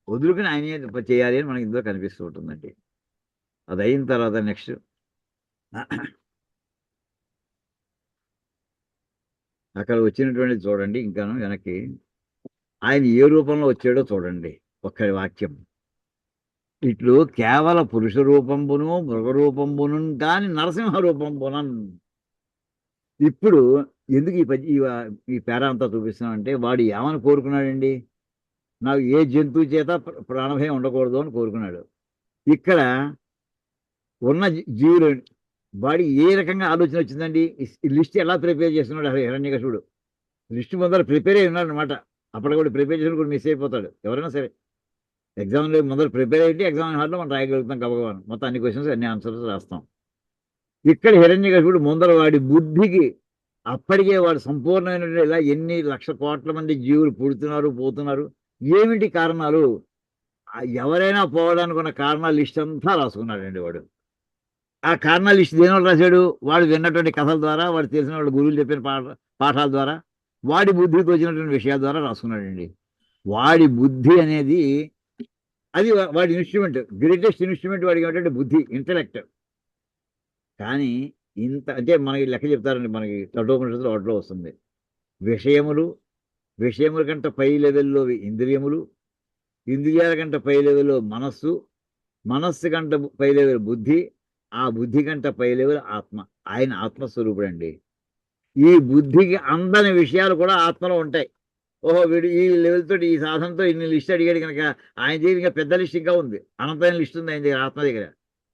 వదులుకుని ఆయనే చేయాలి అని మనకి ఇందులో కనిపిస్తూ ఉంటుందండి. అది అయిన తర్వాత నెక్స్ట్ అక్కడ వచ్చినటువంటి చూడండి, ఇంకాను వెనక్కి ఆయన ఏ రూపంలో వచ్చాడో చూడండి. ఒక్క వాక్యం, ఇట్లు కేవల పురుష రూపంబును మృగ రూపంబును కాని నరసింహ రూపంబునన్. ఇప్పుడు ఎందుకు ఈ పేరా అంతా చూపిస్తున్నామంటే వాడు ఏమని కోరుకున్నాడండి? నాకు ఏ జంతువు చేత ప్రాణభయం ఉండకూడదు అని కోరుకున్నాడు. ఇక్కడ ఉన్న జీవులు వాడి ఏ రకంగా ఆలోచన వచ్చిందండి? ఈ లిస్ట్ ఎలా ప్రిపేర్ చేస్తున్నాడు అసలు హిరణ్యకశిపుడు? లిస్ట్ ముందర ప్రిపేర్ అయి ఉన్నాడు అనమాట. అప్పటికి కూడా ప్రిపేర్ చేసిన కూడా మిస్ అయిపోతాడు ఎవరైనా సరే. ఎగ్జామ్లో ముందర ప్రిపేర్ అయితే ఎగ్జామ్ హాల్లో మనం రాయగలుగుతాం గబగబాను. మొత్తం అన్ని క్వశ్చన్స్, అన్ని ఆన్సర్స్ రాస్తాం. ఇక్కడ హిరణ్యకశిపుడు ముందర వాడి బుద్ధికి అప్పటికే వాడు సంపూర్ణమైనటువంటి ఇలా ఎన్ని లక్ష కోట్ల మంది జీవులు పుడుతున్నారు, పోతున్నారు, ఏమిటి కారణాలు, ఎవరైనా పోవడానికి ఉన్న కారణాల లిస్ట్ అంతా రాసుకున్నాడండి వాడు. ఆ కారణాల లిస్ట్ దేనివల్ల రాశాడు? వాడు విన్నటువంటి కథల ద్వారా, వాడు తెలిసిన వాళ్ళు గురువులు చెప్పిన పాఠాల ద్వారా, వాడి బుద్ధికి వచ్చినటువంటి విషయాల ద్వారా రాసుకున్నాడండి. వాడి బుద్ధి అనేది అది వాడి ఇన్స్ట్రుమెంట్, గ్రేటెస్ట్ ఇన్స్ట్రుమెంట్ వాడికి ఏంటంటే బుద్ధి, ఇంటలెక్ట్. కానీ ఇంత అంటే మనకి లెక్క చెప్తారండి, మనకి తటోపనిషత్తులో వాటిలో వస్తుంది. విషయముల కంటే పై లెవెల్లో ఇంద్రియములు, ఇంద్రియాల కంటే పై లెవెల్లో మనస్సు కంటే పై లెవెల్ బుద్ధి, ఆ బుద్ధి కంటే పై లెవెల్ ఆత్మ. ఆయన ఆత్మస్వరూపుడు అండి. ఈ బుద్ధికి అందని విషయాలు కూడా ఆత్మలో ఉంటాయి. ఓహో వీడు ఈ లెవెల్ తోటి ఈ సాధనతో ఇన్ని లిస్ట్ అడిగాడు కనుక ఆయన దగ్గర ఇంకా పెద్ద లిస్ట్ ఇంకా ఉంది, అనంతమైన లిస్ట్ ఉంది ఆయన దగ్గర, ఆత్మ దగ్గర.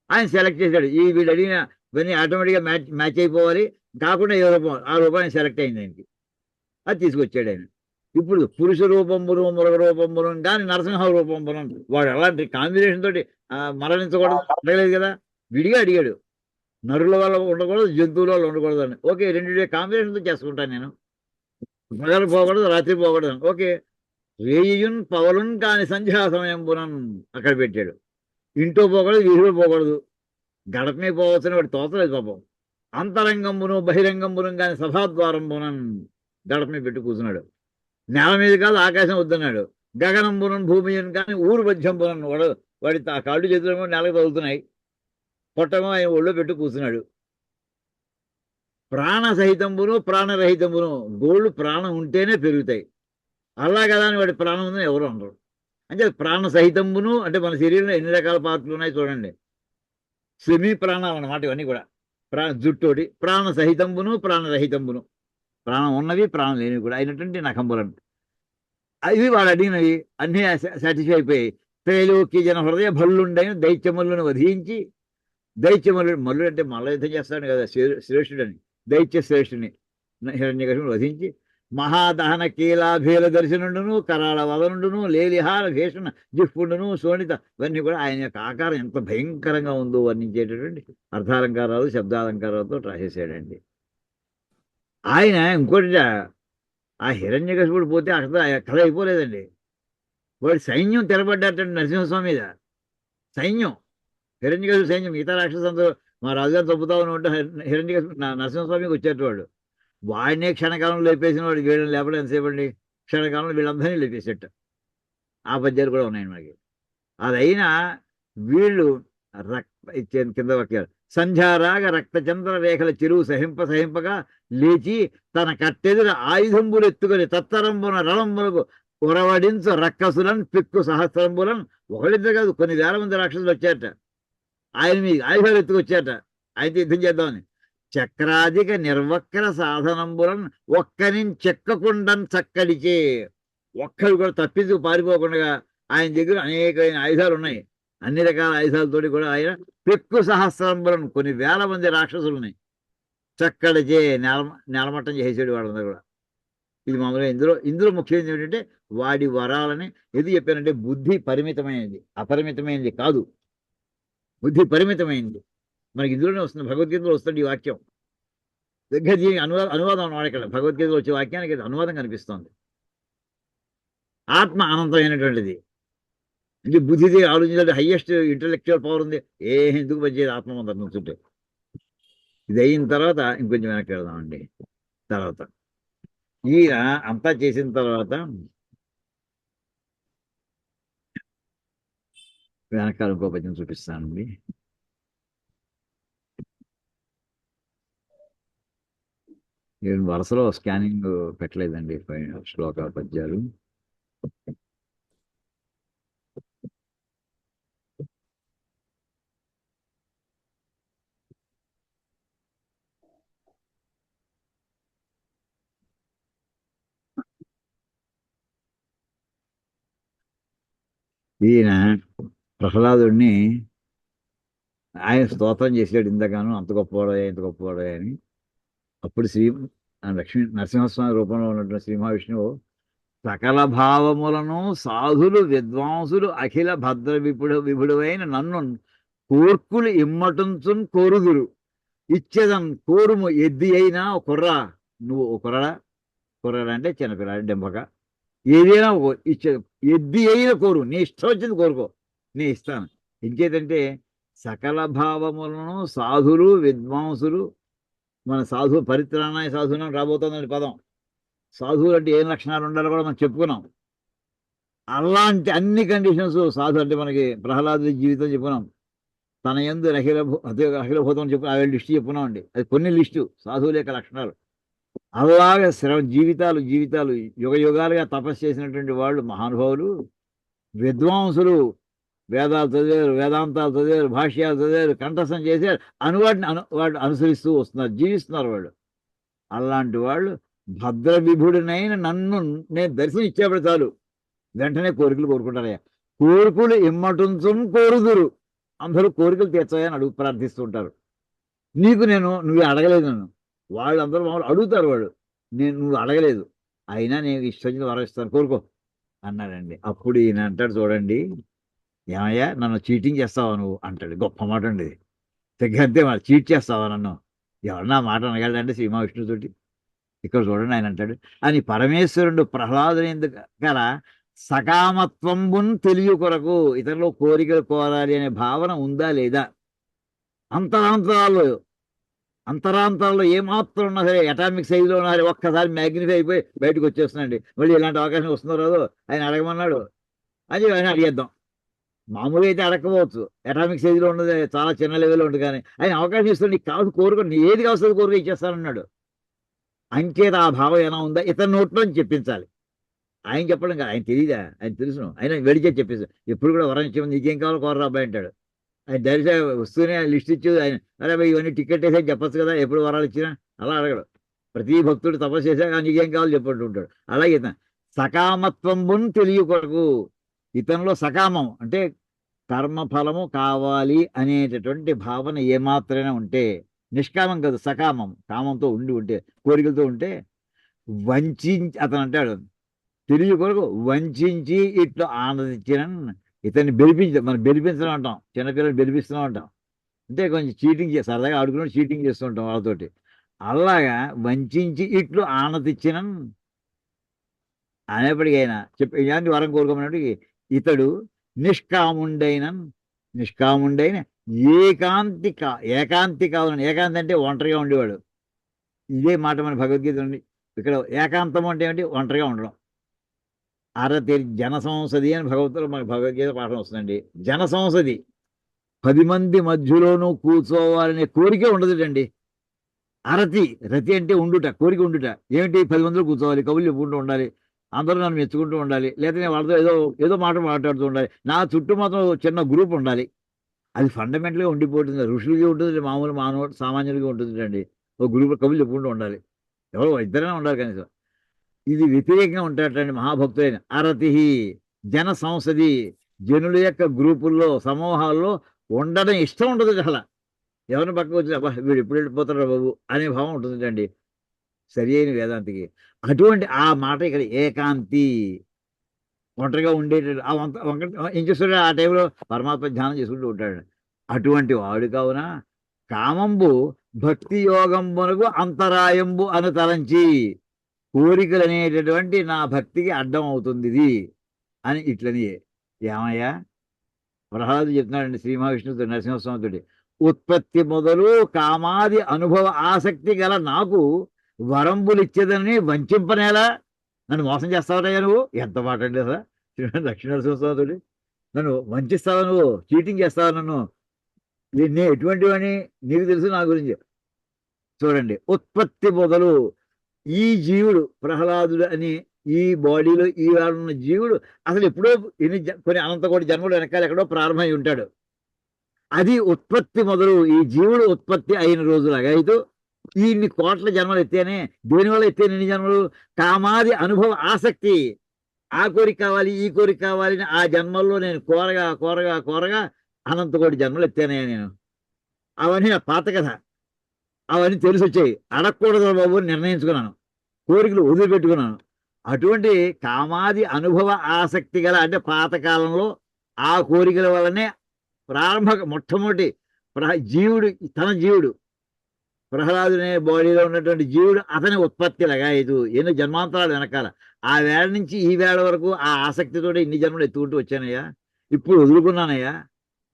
ఆయన సెలెక్ట్ చేశాడు. వీడు అడిగిన ఇవన్నీ ఆటోమేటిక్గా మ్యాచ్ అయిపోవాలి, కాకుండా ఏ రూపం ఆ రూపాన్ని సెలెక్ట్ అయింది ఆయనకి, అది తీసుకొచ్చాడు ఆయన. ఇప్పుడు పురుష రూపంబును మృగ రూపంబును కానీ నరసింహ రూపంబును, వాడు అలాంటి కాంబినేషన్ తోటి మరణించకూడదు అడగలేదు కదా, విడిగా అడిగాడు. నరుల వల్ల ఉండకూడదు, జంతువుల వల్ల ఉండకూడదు అని. ఓకే, 2 కాంబినేషన్తో చేసుకుంటాను నేను. పగలు పోకూడదు, రాత్రి పోకూడదు. ఓకే, రేయున్ పవలున్ కాని సంధ్యా సమయం పునన్ అక్కడ పెట్టాడు. ఇంట్లో పోకూడదు, వీధిలో పోకూడదు, గడపమే పోవచ్చని వాడు తోచలేదు పాపం. అంతరంగంబును బహిరంగంబును కానీ సభాద్వారం పునన్ గడపమే పెట్టి కూర్చున్నాడు. నేల మీద కాదు, ఆకాశం వద్దన్నాడు. గగనంబునన్ భూమిని కానీ ఊరు మధ్యం పునన్ వాడి కాళ్ళు చేతులు నేలకు తగులుతున్నాయి, పొట్టమో ఆయన ఒళ్ళో పెట్టి కూర్చున్నాడు. ప్రాణసహితంబును ప్రాణరహితంబును, గోళ్ళు ప్రాణం ఉంటేనే పెరుగుతాయి, అలా కదా అని వాడి ప్రాణం ఉందని ఎవరు అనరు. అంటే ప్రాణసహితంబును అంటే మన శరీరంలో ఎన్ని రకాల పార్ట్లు ఉన్నాయి చూడండి, సెమీ ప్రాణాలు అన్నమాట ఇవన్నీ కూడా. జుట్టోటి ప్రాణసహితంబును ప్రాణరహితంబును, ప్రాణం ఉన్నవి ప్రాణం లేనివి కూడా అయినటువంటి నఖంబులను. ఇవి వాడు అడిగినవి అన్నీ సాటిస్ఫై అయిపోయాయి. త్రైలోక్య జన హృదయ భల్లుండైన దైత్యమల్లును వధించి, మల్లుడు అంటే మల్ల యుద్ధం చేస్తాడు కదా శ్రేష్ఠుడని, దైత్య శ్రేష్ఠుని హిరణ్యకశిపుని వధించి మహాదహన కీలాభీల దర్శనుడును, కరాళ వదనుడును, లేలిహార భీషణ జిహ్పుండును, శోణిత ఇవన్నీ కూడా ఆయన యొక్క ఆకారం ఎంత భయంకరంగా ఉందో వర్ణించేటటువంటి అర్థాలంకారాలు శబ్దాలంకారాలతో రాసేసాడండి. ఆయన ఇంకోటి, ఆ హిరణ్యకశిపుడు పోతే అక్కడ ఆ కథ అయిపోలేదండి. వాడి సైన్యం తిరబడ్డటండి నరసింహస్వామి మీద. సైన్యం, హిరణ్యకశిపుడు సైన్యం. మిగతా రాక్షసులందరూ మా రాజుగారు తప్పుతామని ఉంటే హిరణ్యకశిపుడు నరసింహస్వామికి వచ్చేటవాడు. వాడినే క్షణకాలంలో లేపేసిన వాడు వీళ్ళని లేపడం ఎంతసేపు అండి. క్షణకాలంలో వీళ్ళందరినీ లేపేసేట. ఆ పద్యాలు కూడా ఉన్నాయండి మనకి. అదైనా వీళ్ళు కింద వాక్యాలు సంధ్యారాగ రక్తచంద్ర రేఖల చెరువు సహింపగా లేచి తన కట్టెదుర ఆయుధంబులు ఎత్తుకొని తత్తరంబున రణంబులకు ఉరవడించ రక్కసులను పిక్కు సహస్రంబులను ఒకళ్ళిద్దరు కాదు, కొన్ని వేల మంది రాక్షసులు వచ్చారట. ఆయన మీ ఆయుధాలు ఎత్తుకొచ్చారట ఆయనతో యుద్ధం చేద్దామని. చక్రాధిక నిర్వక్ర సాధనంబులను ఒక్కని చెక్కకుండని చక్కడిచే. ఒక్కరు కూడా తప్పించుకు పారిపోకుండా ఆయన దగ్గర అనేకమైన ఆయుధాలు ఉన్నాయి. అన్ని రకాల ఆయుధాలతోటి కూడా ఆయన పెక్కు సహస్రంబులను కొన్ని వేల మంది రాక్షసులు ఉన్నాయి. చక్కడిచే నెలమట్టం చేసేడు వాళ్ళందరూ కూడా. ఇది మామూలుగా ఇందులో ముఖ్యమైనది ఏంటంటే వాడి వరాలని ఎందుకు చెప్పానంటే బుద్ధి పరిమితమైనది, అపరిమితమైనది కాదు. బుద్ధి పరిమితమైంది. మనకి ఇందులోనే వస్తుంది, భగవద్గీతలో వస్తుంది ఈ వాక్యం. దగ్గర దీనికి అనువాదం అన్నమాట. ఇక్కడ భగవద్గీతలో వచ్చే వాక్యానికి అనువాదం కనిపిస్తోంది. ఆత్మ అనంతమైనటువంటిది. అంటే బుద్ధిది ఆలోచించాలంటే హయ్యెస్ట్ ఇంటలెక్చువల్ పవర్ ఉంది. ఎందుకు పనిచేయదు ఆత్మ అంతా నుంచుంటే. ఇది అయిన తర్వాత ఇంకొంచెం వెనక్కి వెళ్దామండి. తర్వాత ఈయన అంతా చేసిన తర్వాత వెనకాల ఇంకో పద్యం చూపిస్తానండి. నేను వరుసలో స్కానింగ్ పెట్టలేదండి శ్లోక పద్యాలు. ఈయన ప్రహ్లాదుడిని ఆయన స్తోత్రం చేసాడు ఇంతగాను, అంత గొప్పవాడే ఇంత గొప్పవాడే అని. అప్పుడు నరసింహస్వామి రూపంలో ఉన్నటువంటి శ్రీ మహావిష్ణువు సకల భావములను సాధులు విద్వాంసులు అఖిల భద్ర విభుడువైన నన్ను కోర్కులు ఇమ్మటుంచున్ కోరుదురు ఇచ్చేదన్ కోరుము ఎద్ది అయినా కుర్రా. నువ్వు కుర్రాడా అంటే చిన్నపిల్లాడు డెంపక. ఏదైనా ఇచ్చే ఎద్ది అయిన కోరు, నీ ఇష్టం వచ్చింది కోరుకో, నేను ఇస్తాను. ఇంకేదంటే సకల భావములను సాధులు విద్వాంసులు. మన సాధువు పరిత్రాణాయ సాధువునం రాబోతుందండి పదం. సాధువులు అంటే ఏం లక్షణాలు ఉండాలో కూడా మనం చెప్పుకున్నాం. అలాంటి అన్ని కండిషన్స్ సాధు అంటే మనకి ప్రహ్లాదు జీవితం చెప్పుకున్నాం. తన యందు అఖిలభూతం చెప్పు ఆ లిస్టు చెప్పుకున్నాం అండి. అది కొన్ని లిస్టు సాధువుల యొక్క లక్షణాలు. అలాగే జీవితాలు యుగ యుగాలుగా తపస్సు చేసినటువంటి వాళ్ళు మహానుభావులు, విద్వాంసులు. వేదాలు చదివారు, వేదాంతాలు చదివారు, భాష్యాలు చదివారు, కంఠస్థం చేశారు. వాటిని అనుసరిస్తూ వస్తున్నారు, జీవిస్తున్నారు వాళ్ళు. అలాంటి వాళ్ళు భద్ర విభుడినైన నన్ను నేను దర్శనం ఇచ్చేప్పుడు చాలు వెంటనే కోరికలు కోరుకుంటారయ్యా. కోరికలు ఇమ్మటుంచం కోరుదురు. అందరూ కోరికలు తీర్చాయని ప్రార్థిస్తుంటారు. నువ్వు అడగలేదు నన్ను. వాళ్ళందరూ మామూలు అడుగుతారు. నువ్వు అడగలేదు, అయినా నేను ఇష్టం వరం ఇస్తాను కోరుకో అన్నాడండి. అప్పుడు ఈయన అంటాడు, చూడండి ఏమయ్యా నన్ను చీటింగ్ చేస్తావా నువ్వు అంటాడు. గొప్ప మాట అండి. అంతే మరి చీట్ చేస్తావా నన్ను? ఎవరన్నా మాట అనగలడంటే శ్రీ మహావిష్ణువుతోటి. ఇక్కడ చూడండి ఆయన అంటాడు, అని పరమేశ్వరుడు ప్రహ్లాదుని ఎందుకల సకామత్వంబున్ తెలియ కొరకు ఇతరులు కోరికలు కోరాలి అనే భావన ఉందా లేదా? అంతరాంతరాల్లో ఏమాత్రం ఉన్నా సరే, అటామిక్ సైజులో ఉన్నా సరే ఒక్కసారి మ్యాగ్నిఫై అయిపోయి బయటకు వచ్చేస్తున్నాండి. మళ్ళీ ఇలాంటి అవకాశం వస్తుందో రాదో ఆయన అడగమన్నాడు అని ఆయన అడిగేద్దాం. మామూలుగా అయితే అడగకపోవచ్చు, అటామిక్ సైజులో ఉన్నది చాలా చిన్న లెవెల్లో ఉంటుంది. కానీ ఆయన అవకాశం ఇస్తాడు, నీకు కావాలి కోరుకో, నీ ఏది కావస్తుంది కోరిక ఇచ్చేస్తానన్నాడు. అంచేత ఆ భావం ఎలా ఉందా ఇతని నోట్లో చెప్పించాలి. ఆయన చెప్పడం కాదు, ఆయన తెలియదా? ఆయన తెలుసును. ఆయన వెడిచే చెప్పేసి ఎప్పుడు కూడా వరం ఇచ్చే నీకేం కావాలో కోరరా అబ్బాయి అంటాడు. ఆయన డైరెక్ట్గా వస్తూనే లిస్ట్ ఇచ్చేది ఆయన. అరే ఇవన్నీ టికెట్ వేసాక చెప్పచ్చు కదా, ఎప్పుడు వరాలు ఇచ్చినా అలా అడగడు. ప్రతి భక్తుడు తపస్సు చేశాక నీకేం కావాలో చెప్పంటూ ఉంటాడు. అలాగే సకామత్వంబున్ తెలియకొరకు. ఇతనిలో సకామం అంటే కర్మఫలము కావాలి అనేటటువంటి భావన ఏమాత్రమే ఉంటే, నిష్కామం కాదు సకామం, కామంతో ఉంటే కోరికలతో ఉంటే వంచించి అతను అంటాడు తెలియ కొరకు వంచించి ఇట్లా ఆనందించిన ఇతన్ని మనం బెదిరించడం అంటాం, చిన్నపిల్లలు బెదిరిస్తున్నాం అంటాం. అంటే కొంచెం చీటింగ్ సరదాగా ఆడుకుని చీటింగ్ చేస్తూ ఉంటాం వాళ్ళతోటి. అలాగా వంచించి ఇట్లు ఆనతిచ్చిన అనేప్పటికైనా చెప్పి ఇలాంటి వరం కోరుకోమన్నప్పటికీ ఇతడు నిష్కాముండైన నిష్కాముండైన ఏకాంతి ఏకాంతి అంటే ఒంటరిగా ఉండేవాడు. ఇదే మాట మన భగవద్గీత ఉంది. ఇక్కడ ఏకాంతం అంటే ఏంటి? ఒంటరిగా ఉండడం. అరతి జన సంసది అని భగవద్గీత మనకు భగవద్గీత పాఠం వస్తుందండి. జన సంసది 10 మంది మధ్యలోనూ కూర్చోవాలనే కోరికే ఉండదుటండి. రతి అంటే ఉండుట, కోరిక ఉండుట. ఏమిటి? 10 మందిలో కూర్చోవాలి, కబుర్లు చెప్పుకుంటూ ఉండాలి, అందరూ నన్ను మెచ్చుకుంటూ ఉండాలి, లేదా నేను వాళ్ళతో ఏదో ఏదో మాట మాట్లాడుతూ ఉండాలి, నా చుట్టూ మాత్రం చిన్న గ్రూప్ ఉండాలి. అది ఫండమెంటల్గా ఉండిపోతుంది. ఋషులకి ఉంటుంది, మామూలు మానవుడు సామాన్యుడిగా ఉంటుంది అండి. ఒక గ్రూప్ కబుర్లు చెప్పుకుంటూ ఉండాలి, ఎవరో ఇద్దరైనా ఉండాలి కనీసం. ఇది వ్యతిరేకంగా ఉంటాటండి మహాభక్తులైన. జన సంసది, జనుల యొక్క గ్రూపుల్లో సమూహాల్లో ఉండడం ఇష్టం ఉండదు అసలు. ఎవరిని పక్కకు వచ్చి అబ్బా వీడు ఎప్పుడు వెళ్ళిపోతారా బాబు అనే భావం ఉంటుందండి సరి అయిన వేదాంతికి. అటువంటి ఆ మాట ఇక్కడ ఏకాంతి, ఒంటరిగా ఉండేటట్టు ఆ ఏం చేస్తాడు ఆ టైంలో? పరమాత్మ ధ్యానం చేసుకుంటూ ఉంటాడు. అటువంటి వాడు కావున కామంబు భక్తి యోగంబునకు అంతరాయంబు అని తలంచి, కోరికలు అనేటటువంటి నా భక్తికి అడ్డం అవుతుంది ఇది అని ఇట్లని. ఏమయ్యా ప్రహ్లాదు చెప్తున్నాడండి శ్రీ మహావిష్ణువుతో నరసింహస్వామితోటి. ఉత్పత్తి మొదలు కామాది అనుభవ ఆసక్తి గల నాకు వరంబులు ఇచ్చేదని వంచింపనేలా? నన్ను మోసం చేస్తావా నువ్వు? ఎంత మాట అండి అసలు లక్ష్మీ నరసింహస్వామితోటి. నన్ను వంచిస్తావా నువ్వు? చీటింగ్ చేస్తావా నన్ను? నేను ఎటువంటివని నీకు తెలుసు నా గురించి. చూడండి, ఉత్పత్తి మొదలు ఈ జీవుడు ప్రహ్లాదుడు అని ఈ బాడీలో ఈ ఉన్న జీవుడు అసలు ఎప్పుడో కొన్ని అనంత కోటి జన్మలు వెనకాల ఎక్కడో ప్రారంభమై ఉంటాడు. అది ఉత్పత్తి మొదలు ఈ జీవుడు ఉత్పత్తి అయిన రోజులాగా అయితే ఇన్ని కోట్ల జన్మలు ఎత్తేనే. దేనివల్ల ఎత్తేనే ఇన్ని జన్మలు? కామాది అనుభవ ఆసక్తి. ఆ కోరిక కావాలి, ఈ కోరిక కావాలని ఆ జన్మల్లో నేను కోరగా కోరగా కోరగా అనంత కోటి జన్మలు ఎత్తానయ్యా నేను. అవన్నీ నా పాత కథ, అవన్నీ తెలిసి వచ్చాయి. అడగకూడదు బాబు అని నిర్ణయించుకున్నాను, కోరికలు వదిలిపెట్టుకున్నాను. అటువంటి కామాది అనుభవ ఆసక్తి గల అంటే పాతకాలంలో ఆ కోరికల వల్లనే మొట్టమొదటి జీవుడు, తన జీవుడు ప్రహ్లాదునే బాడీలో ఉన్నటువంటి జీవుడు అతని ఉత్పత్తి లగాయదు ఎన్నో జన్మాంతరాలు వెనకాల. ఆ వేళ నుంచి ఈ వేళ వరకు ఆ ఆసక్తితో ఇన్ని జన్మలు ఎత్తుకుంటూ వచ్చానయ్యా. ఇప్పుడు వదులుకున్నానయ్యా,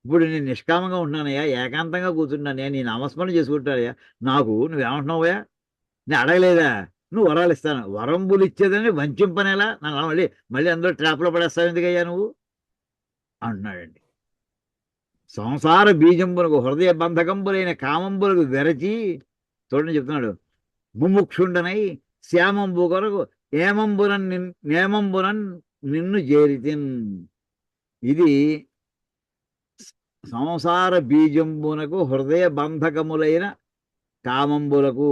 ఇప్పుడు నేను నిష్కామంగా ఉంటున్నానయ్యా, ఏకాంతంగా కూర్చుంటానయ్యా, నేను నామస్మరణ చేసుకుంటానయ్యా. నాకు నువ్వేమంటున్నావయ్యా? నేను అడగలేదా? నువ్వు వరాలు ఇస్తాను, వరంబులు ఇచ్చేదని వంచింపనేలా? నన్ను మళ్ళీ మళ్ళీ అందులో ట్రాప్లో పడేస్తావు ఎందుకయ్యా నువ్వు అంటున్నాడండి. సంసార బీజంబులకు హృదయ బంధకంబులైన కామంబులకు వెరచి, చూడండి చెప్తున్నాడు, ముముక్షుండనై శ్యామంబు కొరకు నేమంబునన్ నిన్ను చేరితిన్. ఇది సంసార బీజంబునకు హృదయ బంధకములైన కామంబులకు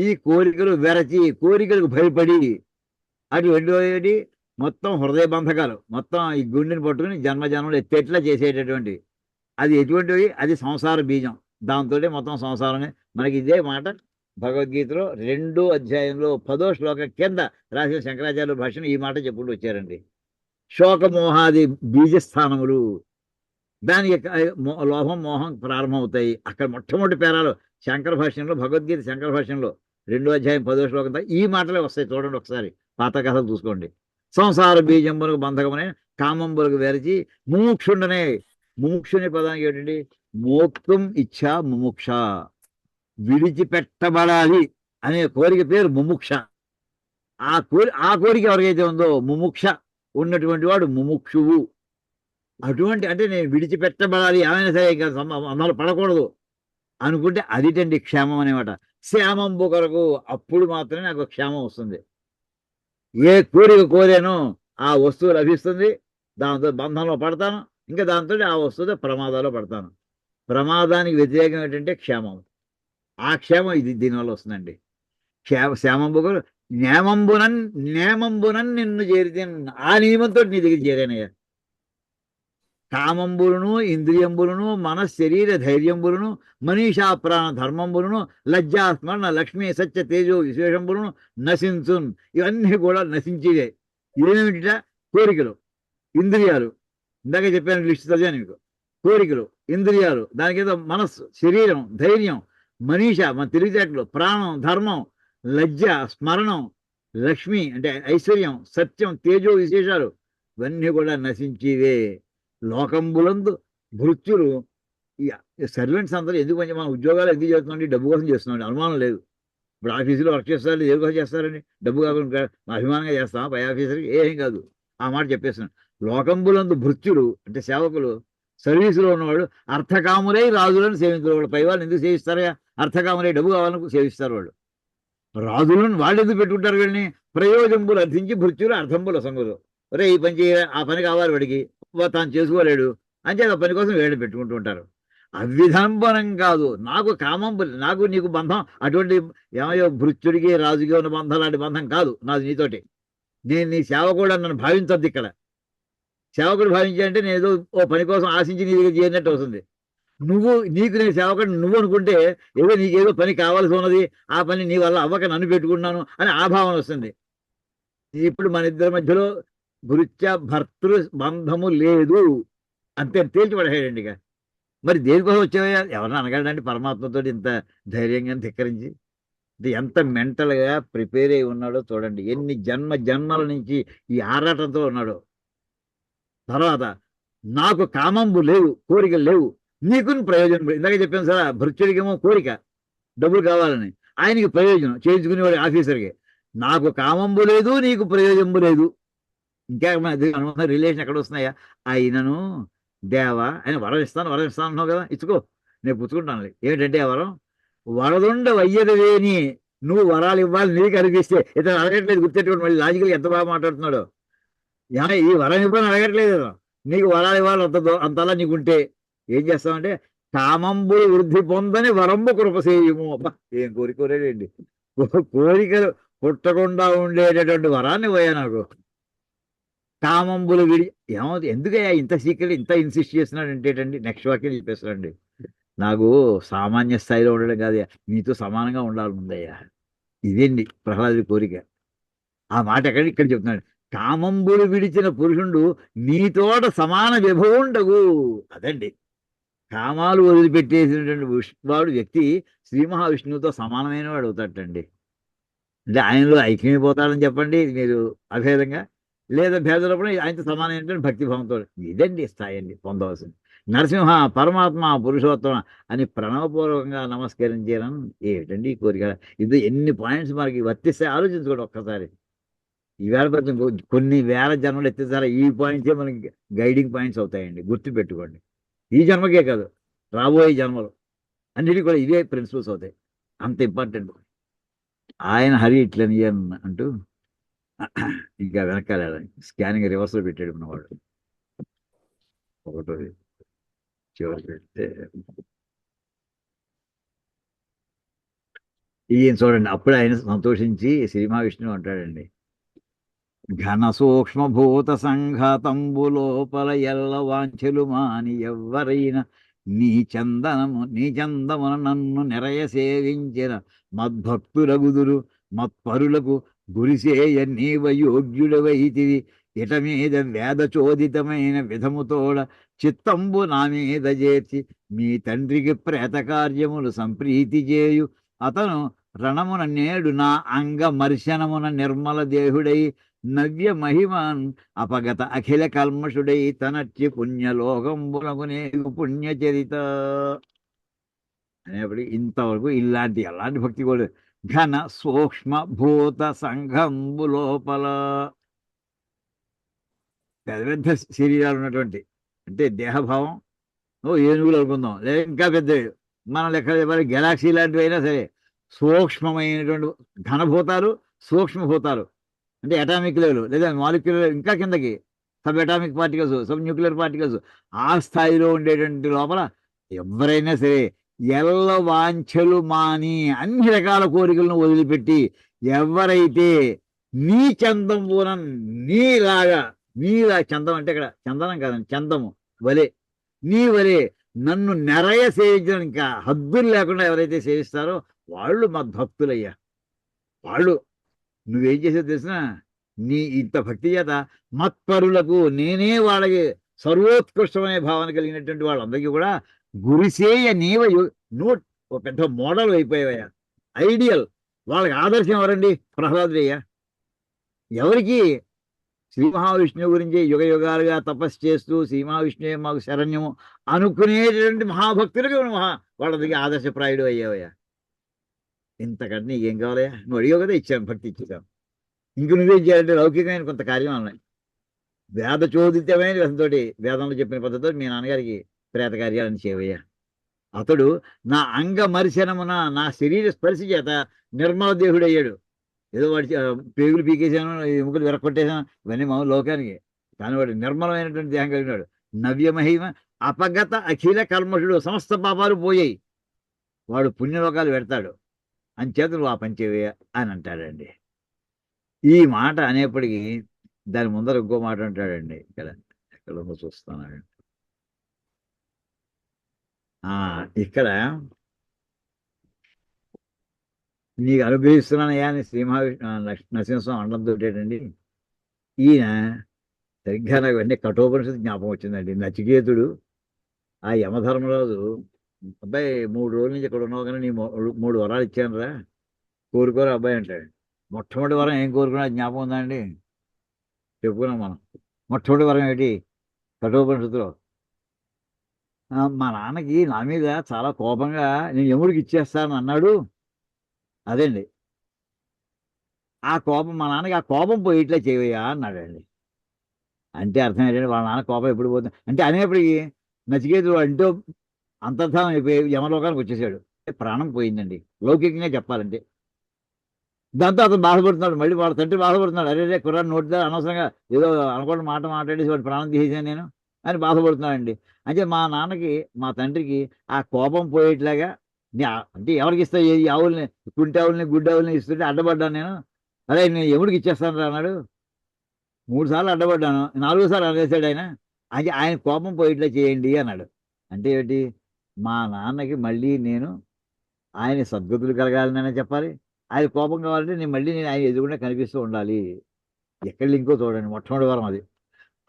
ఈ కోరికలు వెరచి, కోరికలకు భయపడి, అటు రెండోది మొత్తం హృదయ బంధకాలు మొత్తం ఈ గుండెని పట్టుకుని జన్మజన్మలు ఎత్తేట్లా చేసేటటువంటి అది ఎటువంటివి? అది సంసార బీజం. దాంతో మొత్తం సంసారమే. మనకి ఇదే మాట భగవద్గీతలో 2వ అధ్యాయంలో 10వ శ్లోకం కింద రాసిన శంకరాచార్య భాషను ఈ మాట చెప్పుకుంటూ వచ్చారండి. శోకమోహాది బీజస్థానములు, దానికి లోభం మోహం ప్రారంభమవుతాయి. అక్కడ మొట్టమొదటి పేరాలు శంకర భాష్యంలో, భగవద్గీత శంకర భాష్యంలో 2వ అధ్యాయం 10వ శ్లోకంతో ఈ మాటలే వస్తాయి. చూడండి ఒకసారి, పాత కథలు చూసుకోండి. సంసార బీజంబులకు బంధకమనే కామంబులకు వెరచి ముముక్షుండనే. ముముక్షుని పదానికి ఏంటండి? మోక్తం ఇచ్చా ముముక్ష, విడిచిపెట్టబడాలి అనే కోరిక పేరు ముముక్ష. ఆ కోరిక ఎవరికైతే ఉందో ముముక్ష ఉన్నటువంటి వాడు ముముక్షువు. అటువంటి అంటే నేను విడిచిపెట్టబడాలి, ఏమైనా సరే ఇంకా అమలు పడకూడదు అనుకుంటే అదిటండి క్షేమం అనేమాట. శ్యామంబు కొరకు, అప్పుడు మాత్రమే నాకు క్షేమం వస్తుంది. ఏ కోరిక కోరానో ఆ వస్తువు లభిస్తుంది, దాంతో బంధంలో పడతాను, ఇంకా దాంతో ఆ వస్తువుతో ప్రమాదాల్లో పడతాను. ప్రమాదానికి వ్యతిరేకం ఏంటంటే క్షేమం. ఆ క్షేమం ఇది దీనివల్ల వస్తుందండి. శ్యామంబు కొరకు నేమంబునన్ నిన్ను చేరితే, ఆ నియమంతో నీ దగ్గర చేరానయ్యా. కామంబులను ఇంద్రియంబులను మన శరీర ధైర్యంబులను మనీషా ప్రాణ ధర్మంబులను లజ్జా స్మరణ లక్ష్మీ సత్య తేజో విశేషంబులను నశించున్. ఇవన్నీ కూడా నశించేదే. ఏమిట? కోరికలు, ఇంద్రియాలు. ఇందాక చెప్పాను, లిస్ట్ చదివాను మీకు. కోరికలు, ఇంద్రియాలు, దానికేదో మనస్సు, శరీరం, ధైర్యం, మనీష మన తెలివితేటలు, ప్రాణం, ధర్మం, లజ్జ, స్మరణం, లక్ష్మి అంటే ఐశ్వర్యం, సత్యం, తేజో విశేషాలు ఇవన్నీ కూడా నశించేవే. లోకంబులందు భృత్యులు. ఈ సర్వెంట్స్ అందరూ ఎందుకు పని, మన ఉద్యోగాలు ఎందుకు చేస్తున్నాండి? డబ్బు కోసం చేస్తున్నాండి, అనుమానం లేదు. ఇప్పుడు ఆఫీసులో వర్క్ చేస్తారు, ఏ కోసం చేస్తారండి? డబ్బు కాకుండా అభిమానంగా చేస్తామా పై ఆఫీసర్కి? ఏం కాదు. ఆ మాట చెప్పేస్తున్నాను. లోకంబులందు భృత్యులు అంటే సేవకులు, సర్వీసులో ఉన్నవాడు అర్థకాములై రాజులను సేవించారు. వాళ్ళు పై వాళ్ళని ఎందుకు సేవిస్తారా? అర్థకాములై డబ్బు కావాలని సేవిస్తారు వాళ్ళు. రాజులను వాళ్ళు ఎందుకు పెట్టుకుంటారు? వీళ్ళని ప్రయోజంబులు అర్థించి భృత్యులు అర్థంబుల సంగులు. ఒరే ఈ పని చేయ, ఆ పని కావాలి వాడికి, తాను చేసుకోలేడు అని చెప్పి ఆ పని కోసం వీళ్ళు పెట్టుకుంటూ ఉంటారు. అవిధంబనం కాదు. నాకు కామంబులు, నాకు నీకు బంధం అటువంటి ఏమయ్యో భృత్యుడికి రాజుకి ఉన్న బంధం లాంటి బంధం కాదు నాది నీతోటి. నేను నీ సేవకుడు నన్ను భావించద్దు. ఇక్కడ సేవకుడు భావించాలంటే నేను ఏదో ఓ పని కోసం ఆశించి నీ దగ్గర చేరినట్టు అవుతుంది. నీకు నేను సేవకుడు నువ్వు అనుకుంటే ఏదో నీకేదో పని కావాల్సి ఉన్నది, ఆ పని నీ వల్ల అవ్వక నన్ను పెట్టుకున్నాను అని ఆ భావన వస్తుంది. ఇప్పుడు మన ఇద్దరి మధ్యలో భృత్య భర్తృ బంధము లేదు అంతే తేల్చిపడేయండి. ఇక మరి దేనికోసం వచ్చావయ్యా? ఎవరన్నా అనగలండి పరమాత్మతో ఇంత ధైర్యంగా ధిక్కరించి? ఎంత మెంటల్గా ప్రిపేర్ అయి ఉన్నాడో చూడండి. ఎన్ని జన్మల నుంచి ఈ ఆరాటంతో ఉన్నాడో. తర్వాత నాకు కామంబు లేవు, కోరికలు లేవు, నీకు ప్రయోజనం. ఇందాక చెప్పాను సార్, భృత్యుడికేమో కోరిక డబ్బులు కావాలని, ఆయనకి ప్రయోజనం చేయించుకునేవాడు ఆఫీసర్కి. నాకు కామంబు లేదు, నీకు ప్రయోజనము లేదు. ఇంకా మన రిలేషన్ ఎక్కడ వస్తున్నాయా? ఆయనను దేవా ఆయన వరం ఇస్తాను అన్నావు కదా, ఇచ్చుకో, నేను పుచ్చుకుంటాను. ఏమిటంటే ఆ వరం? వరదుండ వయ్యదవేని. నువ్వు వరాలు ఇవ్వాలి నీకు అనిపిస్తే ఇతను అడగట్లేదు. గుర్తెట్టుకోండి, మళ్ళీ లాజికల్ ఎంత బాగా మాట్లాడుతున్నాడో. ఈ వరం ఇవ్వని అడగట్లేదు, నీకు వరాలు ఇవ్వాలి అంతలా నీకుంటే ఏం చేస్తామంటే కామంబులు వృద్ధి పొందని వరంబు కృపసేయము. అబ్బా ఏం కోరికోరేండి, కోరికలు పుట్టకుండా ఉండేటటువంటి వరాన్ని పోయా నాకు. కామంబులు ఏమవుతుంది? ఎందుకయ్యా ఇంత సీక్రెట్ ఇంత ఇన్సిస్ట్ చేస్తున్నాడు అంటేటండి, నెక్స్ట్ వాక్యం చెప్పేస్తున్నాండి. నాకు సామాన్య స్థాయిలో ఉండడం కాదు, నీతో సమానంగా ఉండాలి ముందయ్యా. ఇదేండి ప్రహ్లాదుడి కోరిక. ఆ మాట ఇక్కడ చెప్తున్నాడు. కామంబులు విడిచిన పురుషుడు నీతోట సమాన విభవుండగు. అదండి కామాలు వదిలిపెట్టేసినటువంటి వాడు వ్యక్తి శ్రీ మహావిష్ణువుతో సమానమైన వాడు అవుతాడండి. అంటే ఆయనలో ఐక్యమైపోతాడని చెప్పండి మీరు అభేదంగా, లేదా భేదరూపంలో ఆయనతో సమానమైనటువంటి భక్తిభావంతో. ఇదండి స్థాయి అండి పొందవలసింది. నరసింహ పరమాత్మ పురుషోత్తమ అని ప్రణవపూర్వకంగా నమస్కరించడం ఏమిటండి ఈ కోరిక? ఇది ఎన్ని పాయింట్స్ మనకి వర్తిస్తే ఆలోచించుకోండి ఒక్కసారి. ఈవేళ కొన్ని వేల జన్మలు ఎత్తేసారా ఈ పాయింట్సే మనకి గైడింగ్ పాయింట్స్ అవుతాయండి. గుర్తుపెట్టుకోండి, ఈ జన్మకే కాదు రాబోయే జన్మలు అన్నిటికీ కూడా ఇవే ప్రిన్సిపల్స్ అవుతాయి. అంత ఇంపార్టెంట్. ఆయన హరి ఇట్లని అంటూ ఇంకా వెనకాల స్కానింగ్ రివర్స్లో పెట్టాడు ఉన్నవాడు. ఒకటోది చివరి పెడితే ఈయన చూడండి, అప్పుడు ఆయన సంతోషించి శ్రీ మహావిష్ణువు అంటాడండి, ఘన సూక్ష్మభూత సంఘాతంబులోపల ఎల్ల వాంఛలు మాని ఎవ్వరైనా నీ చందమున నన్ను నెరయ సేవించిన మద్భక్తులగుదురు. మత్పరులకు గురిసేయ నీవ యోగ్యుడవైతివి. ఇట మీద వేదచోదితమైన విధముతోడ చిత్తంబు నా మీద చేర్చి మీ తండ్రికి ప్రేత కార్యములు సంప్రీతి చేయు. అతను రణమున నేడు నా అంగ మర్శనమున నిర్మల దేహుడై నవ్య మహిమాన్ అపగత అఖిల కల్మషుడై తనచ్చి పుణ్యలోకంబులకునే పుణ్యచరిత అనేప్పటికీ ఇంతవరకు ఎలాంటి భక్తి కూడా. ఘన సూక్ష్మ భూత సంఘంబు లోపల పెద్ద పెద్ద శరీరాలు ఉన్నటువంటి, అంటే దేహభావం ఏనుగులు అనుకుందాం, లేదా ఇంకా పెద్దవి మన లెక్క గెలాక్సీ లాంటివి అయినా సరే, సూక్ష్మమైనటువంటి ఘనభూతాలు, సూక్ష్మభూతాలు అంటే అటామిక్ లెవెల్ లేదా మాలిక్యులర్, ఇంకా కిందకి sub atomic particles, sub nuclear particles, ఆ స్థాయిలో ఉండేటువంటి లోపల ఎవరైనా సరే ఎల్ల వాంఛలు మాని అన్ని రకాల కోరికలను వదిలిపెట్టి ఎవరైతే నీ చందమున నీలా చందం అంటే ఇక్కడ చందనం కాదండి, చందము వలె నీ వలె నన్ను నెరయ సేవించడం ఇంకా హద్దులు లేకుండా ఎవరైతే సేవిస్తారో వాళ్ళు మద్భక్తులయ్యా. వాళ్ళు నువ్వేం చేసేది తెలిసిన నీ ఇంత భక్తి చేత మత్పరులకు నేనే వాళ్ళకి సర్వోత్కృష్టమనే భావన కలిగినటువంటి వాళ్ళందరికీ కూడా గురిసేయ నీవ నువ్వు ఒక పెద్ద మోడల్ అయిపోయావయ్యా, ఐడియల్. వాళ్ళకి ఆదర్శం ఎవరండి? ప్రహ్లాదుడయ్యా. ఎవరికి? శ్రీ మహావిష్ణువు గురించి యుగ యుగాలుగా తపస్సు చేస్తూ శ్రీ మహావిష్ణువే మాకు శరణ్యము అనుకునేటువంటి మహాభక్తులకు వాళ్ళ దగ్గర ఆదర్శప్రాయుడు అయ్యావయ్యా. ఇంతకంటే నీకేం కావాలయ్యా? నువ్వు అడిగావు కదా, ఇచ్చాను, భక్తి ఇచ్చేసాం. ఇంక నువ్వేం చేయాలంటే లౌకికమైన కొంత కార్యం ఉన్నాయి. వేద చోదితమైన వ్యసంతోటి వేదంలో చెప్పిన పద్ధతితో మీ నాన్నగారికి ప్రేత కార్యాలను చేయవయ్యా. అతడు నా అంగ మరిశనమున నా శరీర స్పర్శ చేత నిర్మల దేహుడు అయ్యాడు. ఏదో వాడి పేగులు పీకేశాను, ఎముకలు విరక్కొట్టేశాను, ఇవన్నీ మామూలు లోకానికి. కానీ వాడు నిర్మలమైనటువంటి దేహం కలిగినాడు. నవ్యమహిమ అపగత అఖిల కల్మషుడు, సమస్త పాపాలు పోయాయి, వాడు పుణ్యలోకాలు పెడతాడు. అంచేత నువ్వు ఆ పని చేయవయ్యా అని అంటాడండి. ఈ మాట అనేప్పటికీ దాని ముందర ఇంకో మాట అంటాడండి. ఎక్కడో చూస్తున్నాడు. ఇక్కడ నీకు అనుగ్రహిస్తున్నానయ్యా అని శ్రీ మహావిష్ణు నరసింహస్వామి అనడంతో ఏంటండి, ఈయన సరిగ్గా నాకు వెంటనే కఠోపనిషత్తు జ్ఞాపకం వచ్చిందండి. నచికేతుడు ఆ యమధర్మరాజు, అబ్బాయి 3 రోజుల నుంచి ఇక్కడ ఉన్నావు కానీ నీ 3 వరాలు ఇచ్చాను రా, కోరుకోరు అబ్బాయి అంటాడు. మొట్టమొదటి వరం ఏం కోరుకున్నా జ్ఞాపకం ఉందా అండి? చెప్పుకున్నాం మనం. మొట్టమొదటి వరం ఏంటి? కఠోపనిషత్తులో మా నాన్నకి నా మీద చాలా కోపంగా నేను యముడికి ఇచ్చేస్తాను అన్నాడు. అదండి ఆ కోపం, మా నాన్నకి ఆ కోపం పోయి ఇట్లా చేయవయ్యా అన్నాడండి. అంటే అర్థం ఏంటంటే వాళ్ళ నాన్న కోపం ఎప్పుడు పోతుంది అంటే అనేప్పటికీ నచికేతుడు అంటూ అంతర్ధానం అయిపోయి యమలోకానికి వచ్చేసాడు. ప్రాణం పోయిందండి లౌకికంగా చెప్పాలంటే. దాంతో అతను బాధపడుతున్నాడు. మళ్ళీ వాళ్ళ తండ్రి బాధపడుతున్నాడు. అరే కుర్రాడు నోటితో అనవసరంగా ఏదో అనుకోండి మాట మాట్లాడేసి వాడు ప్రాణం తీసేసాను నేను అని బాధపడుతున్నాడండి. అంటే మా నాన్నకి, మా తండ్రికి ఆ కోపం పోయేట్లాగా అంటే ఎవరికి ఇస్తా, ఈ ఆవుల్ని, కుంటి ఆవుల్ని, గుడ్డి ఆవుల్ని ఇస్తుంటే అడ్డపడ్డాను నేను. అదే నేను ఎముడికి ఇచ్చేస్తాను అన్నాడు. 3 సార్లు అడ్డపడ్డాను, 4వ సార్లు అనేసాడు ఆయన. అంటే ఆయన కోపం పోయేట్లా చేయండి అన్నాడు. అంటే ఏంటి? మా నాన్నకి మళ్ళీ నేను ఆయన సద్గతులు కలగాలని చెప్పాలి. ఆయన కోపం కావాలంటే నేను ఆయన ఎదుగుండా కనిపిస్తూ ఉండాలి. ఎక్కడ ఇంకో చూడండి, మొట్టమొదటి వరం అది.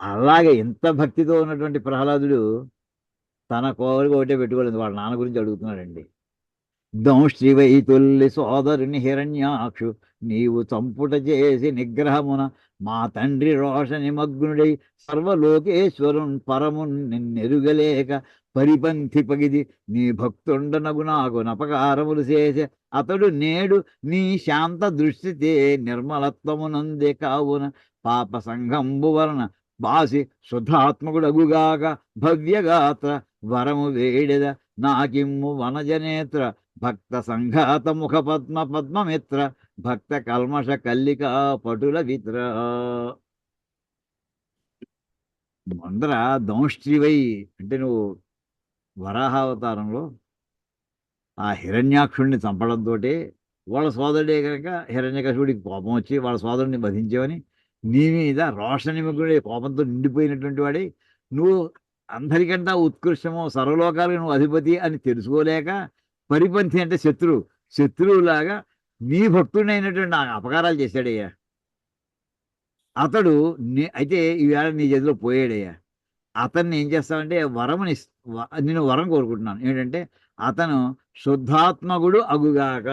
అలాగే ఇంత భక్తితో ఉన్నటువంటి ప్రహ్లాదుడు తన కోరిక ఒకటే పెట్టుకోలేదు, వాళ్ళ నాన్న గురించి అడుగుతున్నాడండి. దంశ్రీవైతుల్లి సోదరుని హిరణ్యాక్షు నీవు చంపుట చేసి నిగ్రహమున మా తండ్రి రోష నిమగ్నుడై సర్వలోకేశ్వరున్ పరమున్ నిన్నెరుగలేక పరిపంథి పగిది నీ భక్తుండనగు నాకు నపకారములు చేసే అతడు నేడు నీ శాంత దృష్టితే నిర్మలత్వమునందే కావున పాప సంఘంబు వలన బాసి శుద్ధాత్మకుడగుగాక భవ్యగాత్ర వరము వేడెద నాకిమ్ము వనజనేత్ర భక్త సంఘాత ముఖ పద్మమిత్ర భక్త కల్మష కల్లికా పటుల విత్ర. ముందర దంష్ట్రివై అంటే నువ్వు వరాహావతారంలో ఆ హిరణ్యాక్షుడిని చంపడంతో వాళ్ళ సోదరుడే కనుక హిరణ్యకశిపుడికి కోపం వచ్చి వాళ్ళ సోదరుడిని వధించావని నీ మీద రోషనిమగ్నుడే కోపంతో నిండిపోయినటువంటి వాడి నువ్వు అందరికంటా ఉత్కృష్టము సర్వలోకాలకు నువ్వు అధిపతి అని తెలుసుకోలేక పరిపంథి అంటే శత్రువులాగా నీ భక్తుడైనటువంటి నాకు అపకారాలు చేశాడయ్యా. అతడు అయితే ఈవేళ నీ చేతిలో పోయాడయ్యా. అతన్ని ఏం చేస్తావంటే నేను వరం కోరుకుంటున్నాను. ఏంటంటే అతను శుద్ధాత్మకుడు అగుగాక.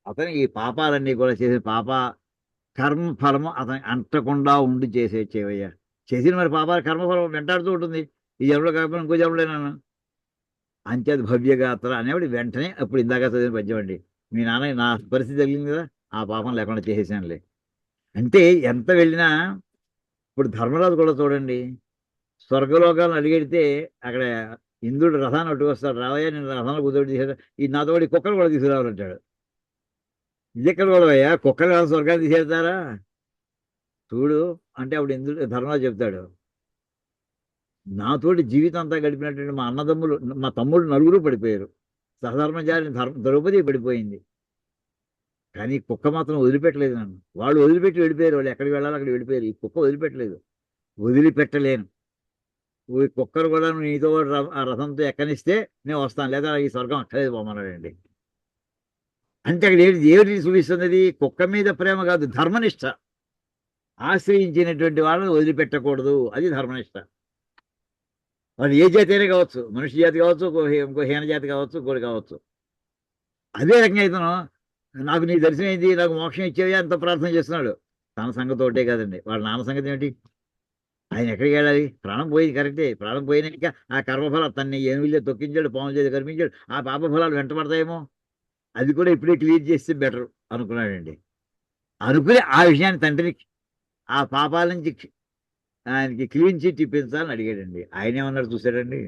అతను ఈ పాపాలన్నీ కూడా చేసే కర్మఫలము అతని అంటకుండా ఉండి చేయవయ్యా. చేసిన మరి పాపాల కర్మఫలం వెంటాడుతూ ఉంటుంది. ఈ జన్మలో కాకపోతే ఇంకో జన్మలేనాను. అంచేది భవ్యగాత్ర అనేవాడు వెంటనే అప్పుడు ఇందాక చదివిన పద్యం అండి. మీ నాన్న నా పరిస్థితి తగిలింది కదా, ఆ పాపం లేకుండా చేసేసానులే. అంటే ఎంత వెళ్ళినా ఇప్పుడు ధర్మరాజు కూడా చూడండి, స్వర్గలోకాలను అడిగెడితే అక్కడ ఇంద్రుడు రథాన్ని అట్టుకొస్తాడు. రావయ్యా నేను రథాన్ని కుదరడు తీసాడు, ఈ నాతో కుక్కలు కూడా తీసుకురావాలంటాడు. ఇది ఎక్కడ కూడా అయ్యా, కుక్కలు కదా స్వర్గాన్ని తీసేస్తారా చూడు అంటే అప్పుడు ఇంద్రుడు ధర్మరాజు చెప్తాడు, నాతోటి జీవితం అంతా గడిపినటువంటి మా అన్నదమ్ములు, మా తమ్ముడు 4 పడిపోయారు. సహధర్మచారి ద్రౌపది పడిపోయింది. కానీ కుక్క మాత్రం వదిలిపెట్టలేదు నన్ను. వాళ్ళు వదిలిపెట్టి వెళ్ళిపోయారు. వాళ్ళు ఎక్కడికి వెళ్ళాలి అక్కడికి వెళ్ళిపోయారు. ఈ కుక్క వదిలిపెట్టలేదు. వదిలిపెట్టలేను. ఈ కుక్కరు కూడా నీతో ఆ రథంతో ఎక్కనిస్తే నేను వస్తాను, లేదా ఈ స్వర్గం అక్కలేదు పోమన్నాడండి. అంటే అక్కడ ఏమిటి చూపిస్తుంది? అది కుక్క మీద ప్రేమ కాదు, ధర్మనిష్ట. ఆశ్రయించినటువంటి వాళ్ళని వదిలిపెట్టకూడదు, అది ధర్మనిష్ట. వాళ్ళు ఏ జాతి అయినా కావచ్చు, మనిషి జాతి కావచ్చు, ఇంకో హీన జాతి కావచ్చు, ఇంకోటి కావచ్చు. అదే రకంగా ఇతను నాకు నీ దర్శనం అయింది, నాకు మోక్షం ఇచ్చేవి అంత ప్రార్థన చేస్తున్నాడు. తన సంగతి ఒకటే కాదండి, వాళ్ళ నాన్న సంగతి ఏమిటి? ఆయన ఎక్కడికి వెళ్ళాలి? ప్రాణం పోయింది కరెక్టే, ప్రాణం పోయినాక ఆ కర్మఫలాలు తన్ని ఏనుగులే తొక్కించాడు, పాముల చేతి కనిపించాడు, ఆ పాప ఫలాలు వెంటబడతాయేమో, అది కూడా ఇప్పుడే క్లియర్ చేస్తే బెటర్ అనుకున్నాడండి. అనుకుని ఆ విషయాన్ని తండ్రిని ఆ పాపాల నుంచి ఆయనకి క్లీన్ చిట్ ఇప్పించాలని అడిగాడండి. ఆయన ఏమన్నాడు చూశాడండి?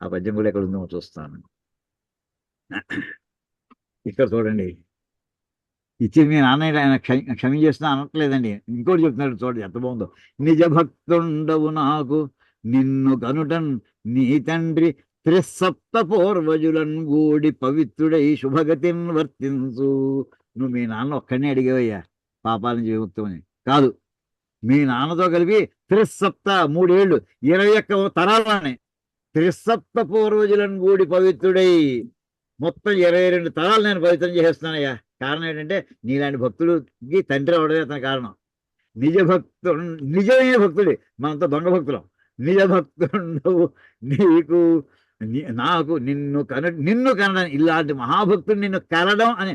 ఆ పద్యం కూడా ఎక్కడ ఉందో చూస్తాను. ఇక్కడ చూడండి, ఇచ్చి మీ నాన్న ఆయన క్షమించేస్తున్నా అనట్లేదండి, ఇంకోటి చెప్తున్నాడు చూడండి ఎంత బాగుందో. నిజ భక్తుండవు నాకు నిన్ను కనుటన్ నీ తండ్రి త్రిసప్త పూర్వజులన్ గూడి పవిత్రుడై శుభగతిన్ వర్తించు. నువ్వు మీ నాన్న ఒక్కడినే అడిగేవయ్యా పాపాలను విముక్తమని కాదు, మీ నాన్నతో కలిపి త్రిసప్త 3 ఏళ్ళు 21 తరాలని త్రిసప్త పూర్వజులను కూడి పవిత్రుడై మొత్తం 22 తరాలు నేను పవిత్రం చేసేస్తున్నానయ్యా. కారణం ఏంటంటే నీలాంటి భక్తుడికి తండ్రి అవడమే అతని కారణం. నిజ భక్తుడు, నిజమైన భక్తుడి, మనంతా దొంగ భక్తులం. నిజ భక్తుండవు నీకు నాకు నిన్ను కనడం, ఇలాంటి మహాభక్తుడు నిన్ను కనడం అని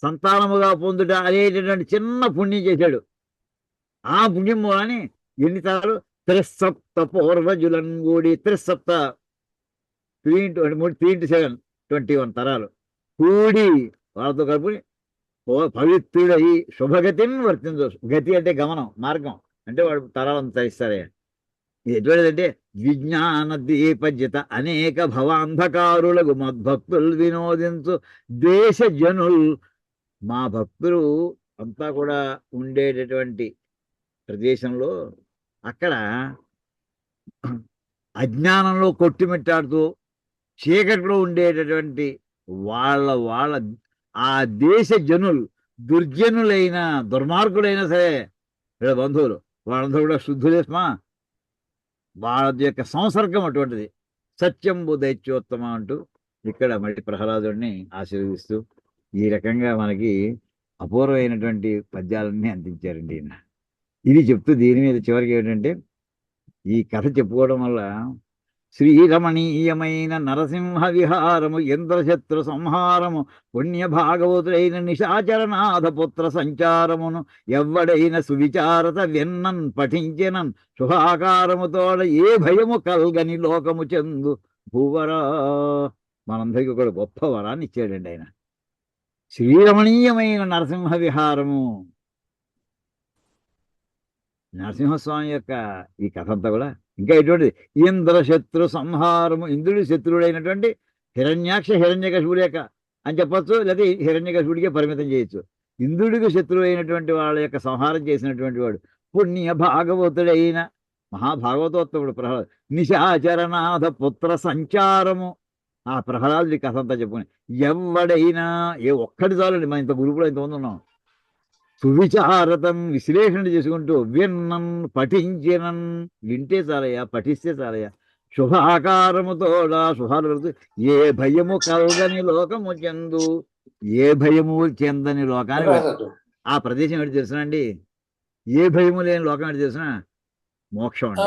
సంతానముగా పొందుట అనేటటువంటి చిన్న పుణ్యం చేశాడు. ఆ పుణ్యం మూలని ఎన్ని తరాలు? త్రిసప్త పూర్వజులను కూడి, త్రిసప్త 3 into 7 21 తరాలు కూడి వాళ్ళతో కలుపుని పవిత్రుడై శుభగతిని వర్తించు. గతి అంటే గమనం, మార్గం అంటే వాడు తరాలను తరిస్తారయ్యా. ఇది ఎటువంటిదంటే విజ్ఞాన దీపజిత అనేక భవాంధకారులకు మద్భక్తులు వినోదించు దేశ జనులు. మా భక్తులు అంతా కూడా ఉండేటటువంటి ప్రదేశంలో అక్కడ అజ్ఞానంలో కొట్టుమిట్టాడుతూ చీకట్లో ఉండేటటువంటి వాళ్ళ ఆ దేశ జనులు, దుర్జనులైన దుర్మార్గులైనా సరే వీళ్ళ బంధువులు, వాళ్ళందరూ కూడా శుద్ధులేస్మా, వాళ్ళ యొక్క సంసర్గం అటువంటిది. సత్యంబు దైత్యోత్తమ అంటూ ఇక్కడ మళ్ళీ ప్రహ్లాదుడిని ఆశీర్వదిస్తూ ఈ రకంగా మనకి అపూర్వమైనటువంటి పద్యాలన్నీ అందించారండి ఈయన. ఇది చెప్తూ దీని మీద చివరికి ఏంటంటే, ఈ కథ చెప్పుకోవడం వల్ల శ్రీరమణీయమైన నరసింహ విహారము, ఇంద్రశత్రు సంహారము, పుణ్య భాగవతుడైన నిశాచరనాథ పుత్ర సంచారమును ఎవ్వడైన సువిచారత విన్నన్ పఠించినన్ శుభాకారముతోడ ఏ భయము కల్గని లోకము చెందు భూవరా. మనందరికీ కూడా గొప్ప వరాన్ని ఇచ్చాడండి ఆయన. శ్రీరమణీయమైన నరసింహ విహారము, నరసింహస్వామి యొక్క ఈ కథ అంతా కూడా ఇంకా ఎటువంటిది? ఇంద్రశత్రు సంహారము, ఇంద్రుడి శత్రువుడైనటువంటి హిరణ్యకశిపుడి యొక్క అని చెప్పచ్చు, లేదా హిరణ్యకశిపుడికే పరిమితం చేయొచ్చు. ఇంద్రుడికి శత్రువు అయినటువంటి వాళ్ళ యొక్క సంహారం చేసినటువంటి వాడు పుణ్య భాగవతుడైన మహాభాగవతోత్తముడు ప్రహ్లాదు. నిశాచరనాథ పుత్ర సంచారము, ఆ ప్రహ్లాదుడి కథ అంతా చెప్పుకుని ఎవడైనా ఏ ఒక్కటి చాలండి, మనం ఇంత గ్రూపులో ఇంతమంది ఉన్నాం. సువిచారతం విశ్లేషణ చేసుకుంటూ విన్నన్ పఠించినన్, వింటే చాలయ్యా, పఠిస్తే చాలయ్యా. శుభాకారముతోడా శుభాలు కలుగుతూ ఏ భయము కలగని లోకము చెందు, ఏ భయము చెందని లోకాన్ని ఆ ప్రదేశం ఏంటి తెలుసునండి? ఏ భయము లేని లోకం ఏంటి తెలుసిన? మోక్షం అండి.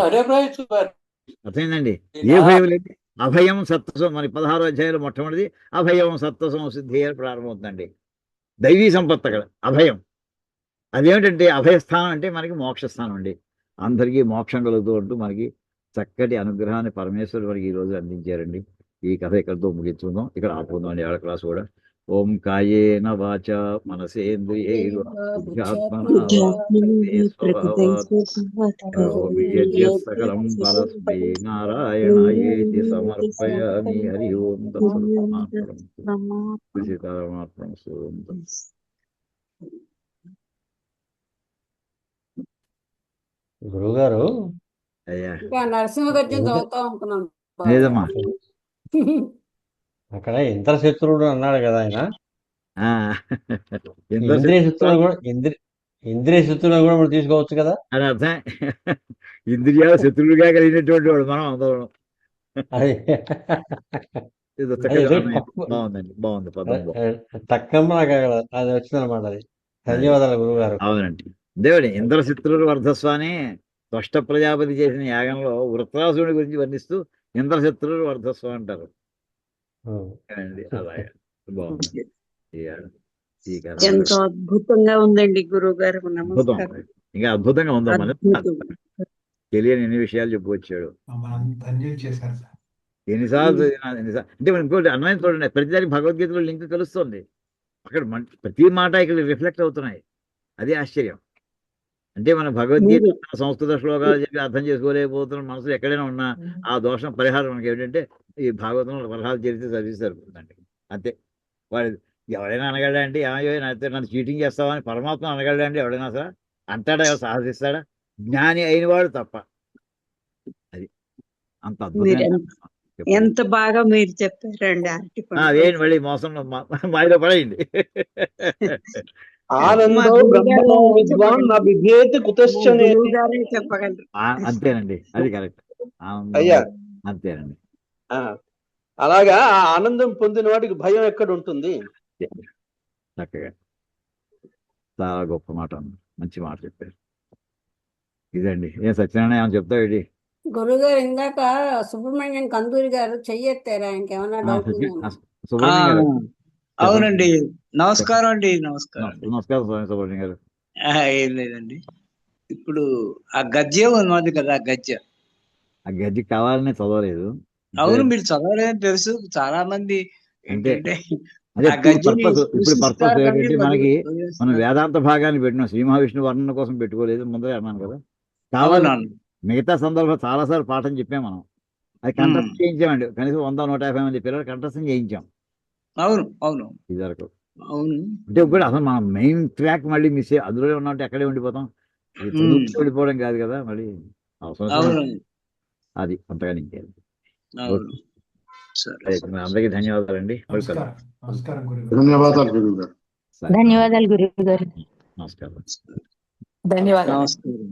అర్థమైందండి? ఏ భయం లేదు. అభయం సత్వసం, మన 16వ అధ్యాయంలో మొట్టమొదటిది అభయం సత్వసం సిద్ధి అని ప్రారంభమవుతుందండి. దైవీ సంపత్తి అక్కడ అభయం. అదేమిటంటే అభయస్థానం అంటే మనకి మోక్షస్థానం అండి. అందరికీ మోక్షం కలుగుతూ ఉంటూ మనకి చక్కటి అనుగ్రహాన్ని పరమేశ్వరుడు మనకి ఈరోజు అందించారండి. ఈ కథ ఇక్కడితో ముగించుకుందాం, ఇక్కడ ఆపుకుందాం అండి. ఏళ్ళ క్లాస్ కూడా ఓం కాయేన వాచ మనసేంద్రియైర్వా సకలం పరస్మై నారాయణాయేతి సమర్పయామి. హరి ఓం సీతారామార్పణమస్తు. గురువుగారు అయ్యా నరసింహ గద్యం చదువుతాం అనుకున్నాను. లేదమ్మా, అక్కడ ఇంద్రశత్రువుడు అన్నాడు కదా ఆయన. ఆ, ఇంద్రియశత్రుడు కూడా ఇంద్రియ శత్రువులను కూడా మనం తీసుకోవచ్చు కదా. అని అర్థం. ఇంద్రియాలు శత్రువులుగా కలిగినటువంటి వాడు మనం అందరం. అది ఇది అది చక్కగా ఏదో అన్వయం. తక్కువ. బాగుందండి, బాగుంది పదం బాగుంది. తక్కువ నాకు అది వచ్చిందనమాట. అది ధన్యవాదాలు గురువు గారు. అవునండి. దేవుడి ఇంద్రశత్రులు వర్ధస్వ అని త్వష్ట ప్రజాపతి చేసిన యాగంలో వృత్రాసుడి గురించి వర్ణిస్తూ ఇంద్రశత్రులు వర్ధస్వ అంటారు. అండి అలాగే బాగుంది. ఈ కథ ఎంతో అద్భుతంగా ఉందండి గురువు గారు. అద్భుతం, నమస్కారం. ఇంకా అద్భుతంగా ఉందా మళ్ళీ అద్భుతం. తెలియని ఎన్ని విషయాలు చెప్పుకొచ్చాడు. ధన్యులు చేశారు సార్. ఎన్నిసార్లు అంటే మనం ఇంకోటి అన్వయం చూడండి, ప్రతిదానికి భగవద్గీతలో లింక్ కలుస్తుంది. అక్కడ ప్రతి మాట ఇక్కడ రిఫ్లెక్ట్ అవుతున్నాయి. అది ఆశ్చర్యం. అంటే మన భగవద్గీత సంస్కృత శ్లోకాలు చెప్పి అర్థం చేసుకోలేకపోతున్న మనసులు ఎక్కడైనా ఉన్నా ఆ దోషం పరిహారం మనకి ఏమిటంటే ఈ భాగవతంలో వరహాలు చేస్తే చదివిస్తారు అండి. అంతే. వాడు ఎవరైనా అనగలడా అంటే ఏమయ్యో నన్ను చీటింగ్ చేస్తావని పరమాత్మ అనగలడా అంటే ఎవడైనా అసలు అంటాడా, సాహసిస్తాడా? జ్ఞాని అయినవాడు తప్ప. అది అంత అద్భుతంగా ఎంత బాగా మీరు చెప్పారండి. అదేంటి మళ్ళీ మోసంలో మాయలో పడేయండి. ఆనందో బ్రహ్మణో విద్వాన్ నా బిభేతి కుతశ్చనేతి. చెప్పగలరు. అంతేనండి, అది కరెక్ట్. అయ్యా అంతేనండి. అలాగా ఆ ఆనందం పొందిన వాడికి భయం ఎక్కడ ఉంటుంది? చక్కగా చాలా గొప్ప మాట అన్నారు, మంచి మాట చెప్పారు. ఇదండి. ఏం సత్యనారాయణ ఏమైనా చెప్తావు ఇది? గురుగారు ఇందాక సుబ్రహ్మణ్యం కందూరి గారు చెయ్యెత్తారు. ఆయనకి ఏమన్నా డౌట్ ఉందేమో. సుబ్రహ్మణ్యం గారు. అవునండి. నమస్కారం అండి. నమస్కారం. నమస్కారం స్వామి సుబ్రహ్మణ్యం గారు. ఏం లేదండి. ఇప్పుడు ఆ గద్య ఉన్నది కదా, ఆ గద్య. ఆ గద్ది కావాలనే చదవలేదు. అవును, మీరు చదవలేదని తెలుసు. చాలా మంది ఏంటంటే అదే ఆ గద్యని ఇప్పుడు పర్పస్ ఏంటంటే మనకి మనం వదిలేస్తున్నారు. వేదాంత భాగాన్ని పెట్టినాం, శ్రీ మహావిష్ణు వర్ణన కోసం పెట్టుకోలేదు. ముందరే అన్నాను కదా. కావాలి అవునవును. మిగతా సందర్భంలో చాలాసార్లు పాఠం చెప్పాం మనం. అది కంఠస్థం చేయించామండి. కనీసం 100-150 మంది పిల్లలు కంఠస్థం చేయించాం అవును అవును ఇదివరకు. అవును. అంటే ఇప్పుడు అసలు మనం మెయిన్ ట్రాక్ మళ్ళీ మిస్ అయ్యి అందులోనే ఉన్నట్టు ఎక్కడే ఉండిపోతాం. వెళ్ళిపోవడం కాదు కదా, మళ్ళీ అవసరం అవును అది అంతగా ఇంకేది. అవును. సరే. అందరికీ ధన్యవాదాలండి. నమస్కారం. నమస్కారం గురుగారు. ధన్యవాదాలు గురువు గారు. ధన్యవాదాలు గురువు గారు. నమస్కారం. ధన్యవాదాలు. నమస్కారం.